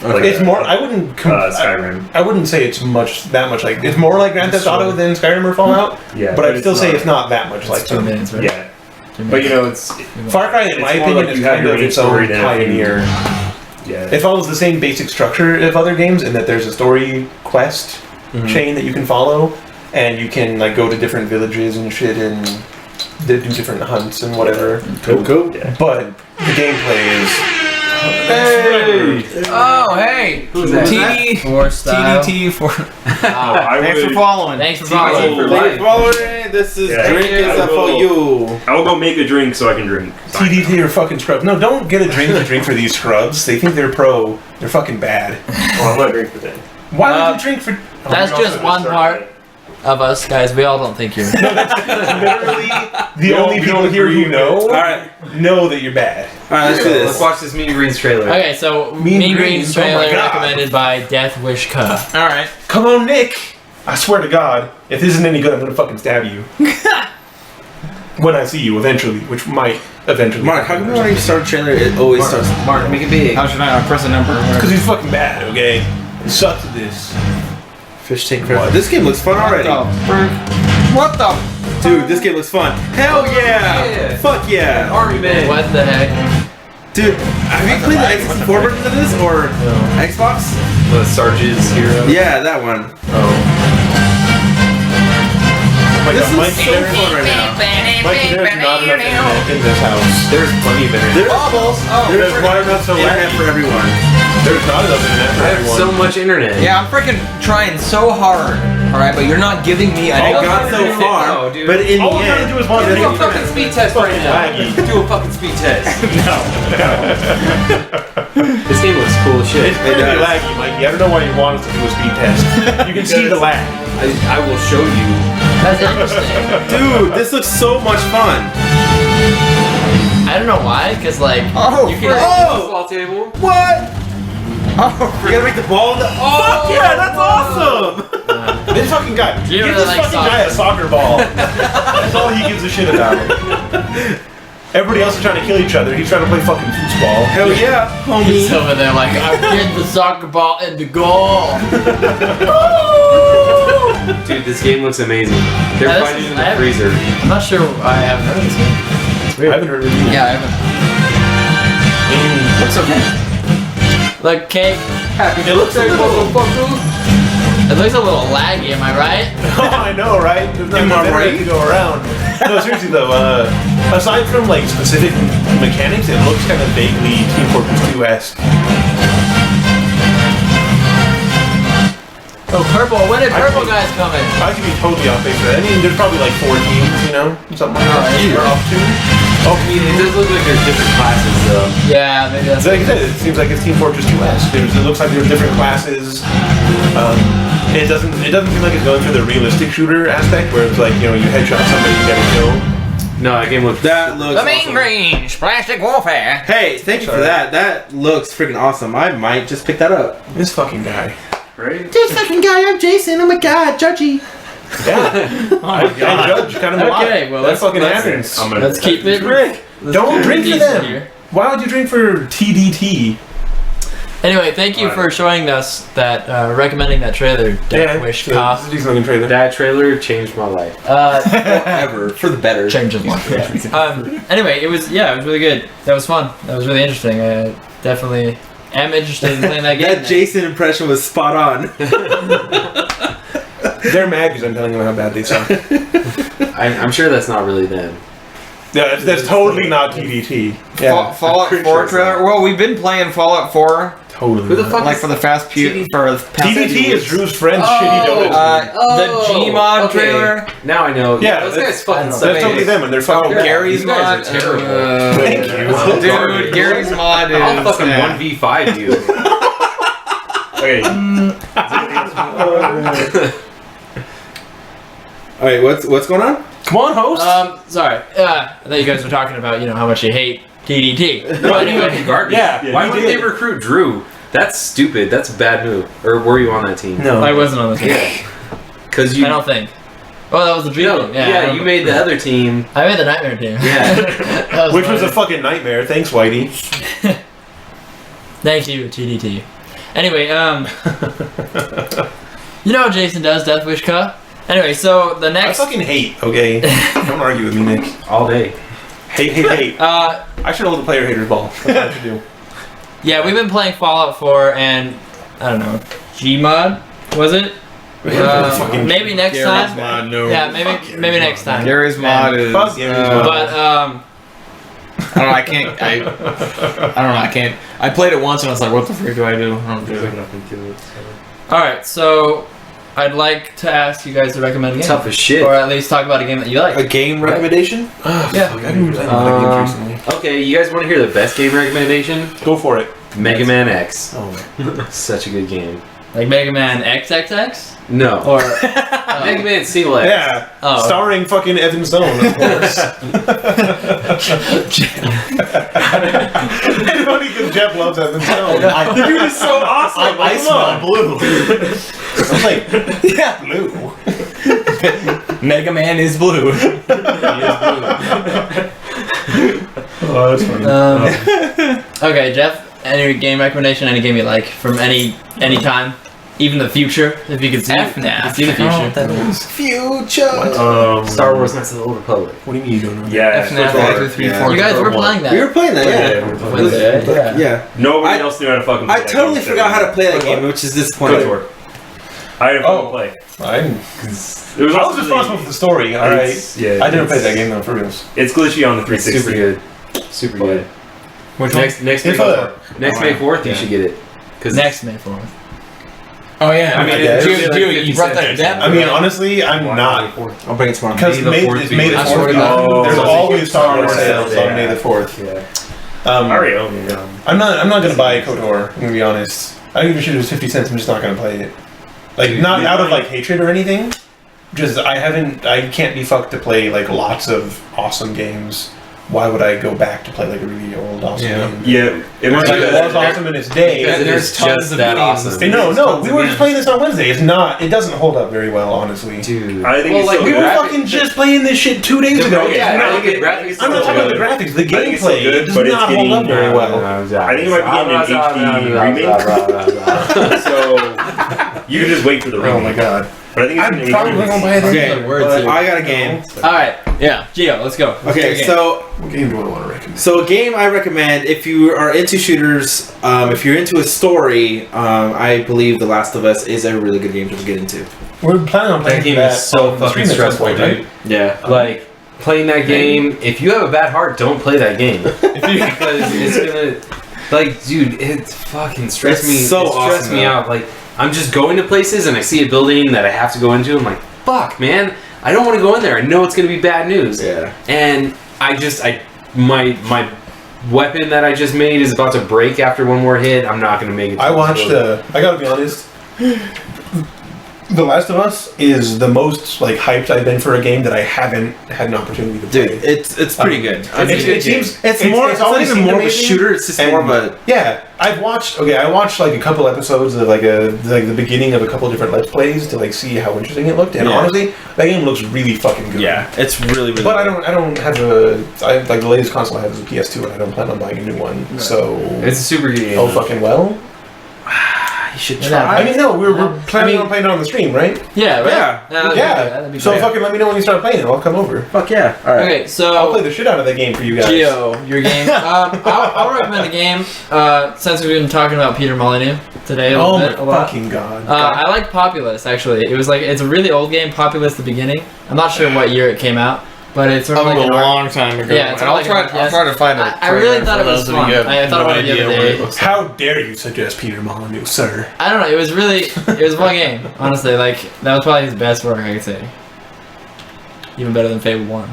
Okay. It's more. I wouldn't. Skyrim. I wouldn't say it's that much like. It's more like Grand Theft Auto than Skyrim or Fallout. Yeah, but I'd still say not- it's not that much like 2 them. minutes, right? Yeah, 2 but minutes. it's Far Cry, in my It's more opinion, like is you have kind your of own its own story than a pioneer. yeah. It follows the same basic structure of other games in that there's a story quest chain that you can follow, and you can like go to different villages and shit and do different hunts and whatever. Cool. Yeah. But the gameplay is. Hey! Oh, hey! Who's that? TD Four style. TDT for. I Thanks for would- following. Thanks for TDT following. for Thank you life. for following. This is Yeah. Drink is I for will- you. I will go make a drink so I can drink. TDT or fucking scrubs. No, don't get a drink for these scrubs. They think they're pro. They're fucking bad. Oh, I'm not drink for that. Why would you drink for? That's just one part of us, guys. We all don't think you're. Literally, the only don't people here agree who with- know Alright. know that you're bad. Alright, let's do Let's this. watch this Mean Greens trailer. Okay, so Mean Mean Greens, Greens oh my trailer God. recommended by Death Wish Ka. All right. Come on, Nick. I swear to God, if this isn't any good, I'm gonna fucking stab you. When I see you eventually, which might eventually. Mark, how come when you start a trailer, it always starts. Mark, make it big. How should I press a number? Because he's fucking bad. Okay. It sucks at this. Fish tank forever. This game looks fun already. What the? Dude, this game looks fun. Hell yeah! Fuck yeah! Army Man. What the heck? Dude, have you played the X64 version of this or Xbox? The Sarge's hero. Yeah, that one. Like This a Mike is so fun right now. Mike, there's not enough internet in this house. There's plenty of internet. There's Bubbles. Oh. there's why enough so internet for everyone. There's not enough internet for I have everyone. so much internet. Yeah, I'm freaking trying so hard. All right, but you're not giving me. I enough. got so No, far, dude. but in All the we're trying to end, do is watch it Do a doesn't- fucking speed test right now. laggy. Do a fucking speed test. No. This game looks cool as shit. It's really does. laggy, Mikey. I don't know why you want us to do a speed test. You can see the lag. I will show you. That's interesting. dude, this looks so much fun. I don't know why, because like Oh, you can. Oh, Ball table. what? Oh, You gotta make the ball. Fuck yeah, that's awesome. on. This fucking guy. You Give really this like fucking guy a soccer ball. That's all he gives a shit about. Everybody else is trying to kill each other. He's trying to play fucking football. Hell yeah, homie. He's over there like, I'm getting the soccer ball in the goal. Dude, this game looks amazing. They're Yeah, this fighting is- in I the haven't- freezer. I'm not sure. I haven't heard of this game. It's I weird. haven't heard of it either. Yeah, I haven't. Looks okay. Look, cake. It looks like It looks a little laggy, am I right? Oh, I know, right? There's not Am I enough right? internet to go around. No, seriously though, aside from like specific mechanics, it looks kind of vaguely Team Fortress 2-esque. Oh, purple. When did purple guys come in? I could be totally off base for that. I mean, there's probably like 4 teams, you know? Something like that. yeah. Or off 2. I mean, it does look like there's different classes though. Yeah, maybe that's. Like I said, it seems like it's Team Fortress 2-esque. It looks like there's different classes. It doesn't seem like it's going through the realistic shooter aspect where it's like, you know, you headshot somebody, you gotta kill. No, that game looks. That looks awesome. range, plastic warfare. Hey, thank you for that. That looks freaking awesome. I might just pick that up. This fucking guy. Right? This fucking guy, I'm Jason. Oh my god, judgy. Yeah. I judge kind of a lot. Okay, well, that let's- fucking let's- happens. I'm gonna Let's keep it. Drink. let's Don't keep it drink for decent them. here. Why would you drink for TDT? Anyway, thank you for showing us that, recommending that trailer, Death Wish This Ka. is a decent looking trailer. That trailer changed my life. Forever. For the better. Changes life. Anyway, it was really good. That was fun. That was really interesting. I definitely am interested in playing that game. That Jason impression was spot on. They're mad because I'm telling them how bad they suck. I'm sure that's not really them. Yeah, that's totally not TDT. Yeah, Fallout pretty 4 sure it's trailer. not. Well, we've been playing Fallout 4, Totally. Who the not. fuck like is for the past few for the past few TDT is weeks. Drew's friend's shitty donut. The Gmod okay. trailer. Now I know. Yeah, those that's- guys fucking suck. That's totally them, and they're fucking bad. Gary's These guys mod. are terrible. Thank you. Dude, Gary's mod is. I'll fucking 1v5 you. Okay. All right, what's going on? Come on, host. Sorry. I thought you guys were talking about, how much you hate TDT. No, But anyway, anyway, garbage. Yeah, Why you would did. they recruit Drew? That's stupid. That's a bad move. Or were you on that team? no. I wasn't on the team. Yeah. Because you. I don't think. Oh, that was the dream No, team. yeah, you made the other team. I made the nightmare team. Yeah. That Which was a funny. fucking nightmare. Thanks, Whitey. Thank you, TDT. Anyway, you know what Jason does, Death Wish Ka? Anyway, so the I next. fucking hate, okay? Don't argue with me, Nick. All day. Hate. I should hold the player hater's ball. That's what I should do. Yeah, we've been playing Fallout 4 and, I don't know, Gmod, was it? Fucking Maybe next Gary's time. mod, no. Yeah, maybe next time. Gary's mod is. Fuck Gary's mod. But, I don't know. I can't. I don't know. I can't. I played it once and I was like, "What the frick do I do?" I don't do it. nothing to it. alright, so I'd like to ask you guys to recommend a game. Tough as shit. Or at least talk about a game that you like. A game recommendation? Yeah. Fuck, I haven't played a lot of games recently. Okay, you guys want to hear the best game recommendation? Go for it. Mega Man X. Oh, Such a good game. Like Mega Man XXX? No. Or. Mega Man Single X. yeah. Oh. Starring fucking Evan Stone, of course. Only because Jeff loves Evan Stone. The dude is so awesome. I smell blue. I'm like, yeah, blue. Mega Man is blue. Oh, that's funny. Okay, Jeff, any game recommendation, any game you like from any time? Even the future, if you could see, see the future. Future. Star Wars Knights of the Old Republic. What do you mean you don't know? Yeah. FNAF so 1, far. 2, 3, Yeah. 4. You guys were playing that. We were playing that, yeah. Wednesday, yeah. Yeah. Nobody I- else knew how to fucking play I that totally game, forgot how to play that Wait, game, what? which is disappointing. Go for it. I had a Oh. play. I It was was also responsible for the story, alright. Yeah. I never played that game though, for reals. It's glitchy on the It's 360. super good. Super good. Which Next May If a- 4th, you should get it. Cause Next May 4th. Oh yeah. I mean, it's you brought that to depth. I mean, honestly, I'm not. I'll bring it tomorrow. Because May the May 4th it's be May the good. 4th. Oh, There's so always Star Wars sales, sales on yeah. May the 4th. Yeah. I already own it. I'm not gonna buy KOTOR, I'm gonna be honest. I don't even shit it was 50 cents, I'm just not gonna play it. Like, not out of like hatred or anything. Just I can't be fucked to play like lots of awesome games why would I go back to play like a really old awesome game? Yeah, it was Like, it was awesome in its day. Because there's it's tons just of that games. awesome. Hey, no, Tons we of were just games. playing this on Wednesday. It doesn't hold up very well, honestly. Dude. I think Well, it's like, so We good. were fucking just playing this shit 2 days ago. Yeah, It's I not- think graphics. I'm not talking about the graphics. The I think it's so gameplay good, does but it's not hold getting- up very well. I think it might be getting an HD remake. So you can just wait for the remake. Oh my god. But I think it's I'm an probably HD gonna buy it. Okay, The words but here. I got a game. All right, Yeah. Gio, let's go. Let's do a Okay, game. so What game do I want to recommend? So a game I recommend if you are into shooters, if you're into a story, I believe The Last of Us is a really good game to get into. We're planning on playing That game that is so on the fucking stream at some stressful, point, dude. right? Yeah. Like playing that game, if you have a bad heart, don't play that game because it's gonna, like, dude, it fucking stressed It's me. so it stressed awesome, me though. out. Like, I'm just going to places and I see a building that I have to go into. I'm like, fuck, man, I don't want to go in there. I know it's gonna be bad news. Yeah. And my weapon that I just made is about to break after one more hit. I'm not gonna make it. I watched. I gotta be honest. The Last of Us is the most like hyped I've been for a game that I haven't had an opportunity to play. Dude, it's pretty good. It seems it's more. It's not always even seemed more of a amazing. shooter. It's just And- more of a. Yeah, I watched like a couple episodes of like the beginning of a couple different Let's Plays to like see how interesting it looked, and Yeah. honestly, that game looks really fucking good. Yeah, it's really really. But I good. don't have like the latest console I have is a PS2, and I don't plan on buying a new one. So It's a super good game. oh fucking well. You should Yeah. try. I mean, no, we're planning I mean- on playing it on the stream, right? Yeah, right? Yeah. that'd Yeah. be So great. fucking let me know when you start playing it. I'll come over. Fuck yeah. All right. Okay, I'll so play the shit out of that game for you guys. Gio, your game. I'll recommend a game since we've been talking about Peter Molyneux today a Oh little my bit, a lot. fucking god. I like Populous actually. It was like it's a really old game, Populous the beginning. I'm not sure what year it came out, but it's sort of like a an long time ago. Yeah, it's and I'll like try. an I'll RTS. try to find it. I really thought it was fun. I thought about it the other day. How dare you suggest Peter Molyneux, sir? I don't know. It was really it was a fun game. Honestly, like that was probably his best work I could say. Even better than Fable 1.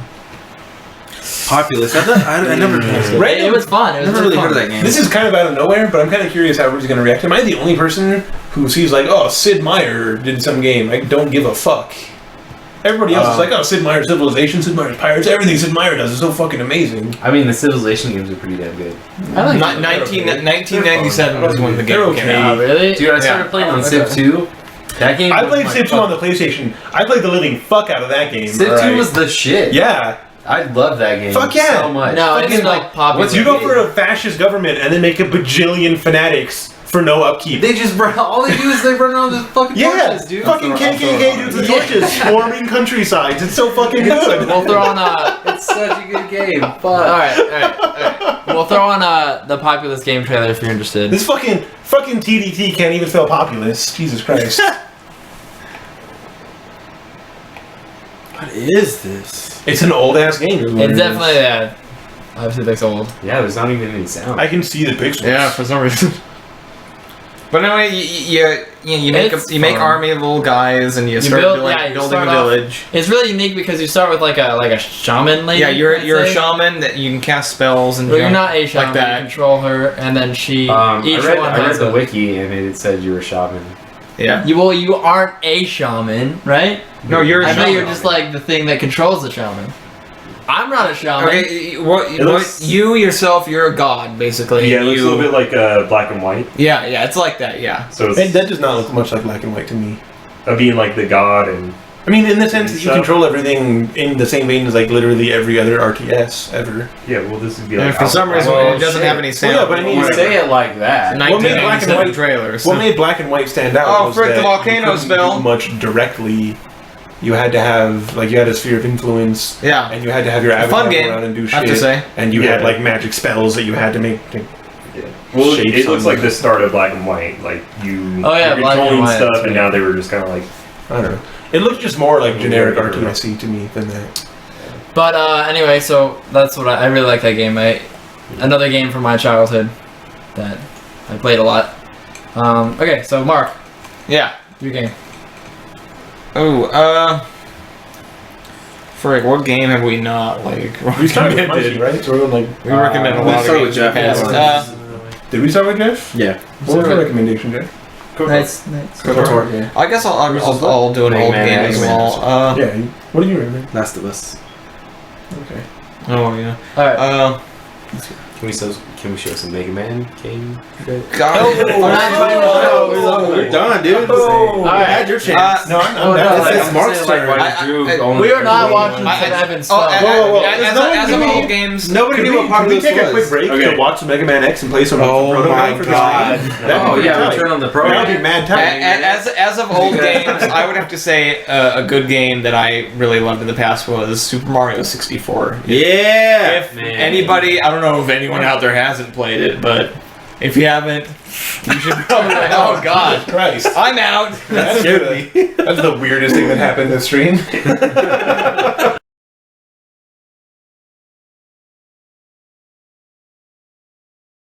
Populous. I never. Right? It was fun. It was Never really fun. heard of that game. This is kind of out of nowhere, but I'm kind of curious how everybody's going to react. Am I the only person who sees like, oh, Sid Meier did some game? I don't give a fuck. Everybody else is like, oh, Sid Meier's Civilization, Sid Meier's Pirates, everything Sid Meier does is so fucking amazing. I mean, the Civilization games are pretty damn good. I like Ni- 1997 was when the They're game came okay. out. Oh, really? Dude, I started playing on Civ 2. That game. I was played my Civ 2 on the fucking- PlayStation. I played the living fuck out of that game. Civ 2 alright? was the shit. Yeah. I love that game. Fuck yeah. So much. No, Fucking, it's like Populous. You go for a fascist government and then make a bajillion fanatics for no upkeep. They just run. All they do is they run around the fucking Yeah, torches, dude. fucking KKK dudes with torches swarming countrysides. It's so fucking good. We'll throw on It's such a good game. Fuck. all right. We'll throw on the Populous game trailer if you're interested. This fucking TDT can't even spell populous. Jesus Christ. What is this? It's an old ass game. is what It's it is. definitely obviously looks old. Yeah, there's not even any sound. I can see the pixels. Yeah, for some reason. But anyway, you make It's you make fun. army of little guys and you start build- building, yeah, you building start a off- village. It's really unique because you start with like a shaman lady. Yeah, you're a I'd say. shaman that you can cast spells and Well, you're jump not a shaman. like that. You control her, and then she. I each read, one I read has the a. wiki and it said you were a shaman. Yeah. You aren't a shaman, right? No, you're a I thought shaman. you were just like the thing that controls the shaman. I'm not a shaman. Okay, what looks- you yourself, you're a god, basically. Yeah, it looks a you, little bit like black and white. Yeah, it's like that. Yeah. So And it's that does not look much like black and white to me. being like the god and I mean, in the sense that you Stuff. control everything in the same vein as like literally every other RTS ever. yeah. Well, this would be And like for some reason, Well, it doesn't shit. have any sound. Well, yeah, but I mean, You Whatever. say it like that. What made black and 1997 white- trailers. What made black and white stand out? Oh, was frick, the that volcano you couldn't spell. do much directly. You had to have you had a sphere of influence. Yeah. And you had to have your avatar Fun go game, around and do shit. I have to say. And you had Yeah. like magic spells that you had to make. well, shapes it looks on like the- the start of black and white. Like you, Oh, yeah, you're black and controlling white, stuff, that's and right. now they were just kind of like I don't know. It looked just more like generic Yeah. RTS to me than that. But anyway, so that's what I really like that game. Another game from my childhood that I played a lot. Okay, so Mark, Yeah. your game. Oh, frick, what game have we not like We started with recommended? Mikey, right? So we're going like. We recommend a Let's lot of start games with Jeff. in the past. Did we start with Jeff? Yeah. What was your recommendation, Jeff? Nice. KOTOR. Yeah. I guess I'll do an Mega old Man, game Mega as Man. well. Yeah. What do you recommend? Last of Us. Okay. Oh yeah. All right. Can we show some Mega Man game? God. We're done, dude. All right. Had your chance. No, I'm Oh, no, done. like, This is Mark's turn. We are not watching I- some Evan Oh, stuff. as of old games. Nobody knew what part Can of we this take a quick was. break Okay. to watch some Mega Man X and play some Oh Proto my Knight for the God. stream? That'd Oh be yeah, pretty we turn on the tight. pro. That'd be mad tight. As of old games, I would have to say a good game that I really loved in the past was Super Mario 64. Yeah. If anybody, I don't know if anyone out there hasn't played it, but if you haven't, you should. Oh God, Christ. I'm out. That's the weirdest thing that happened this stream.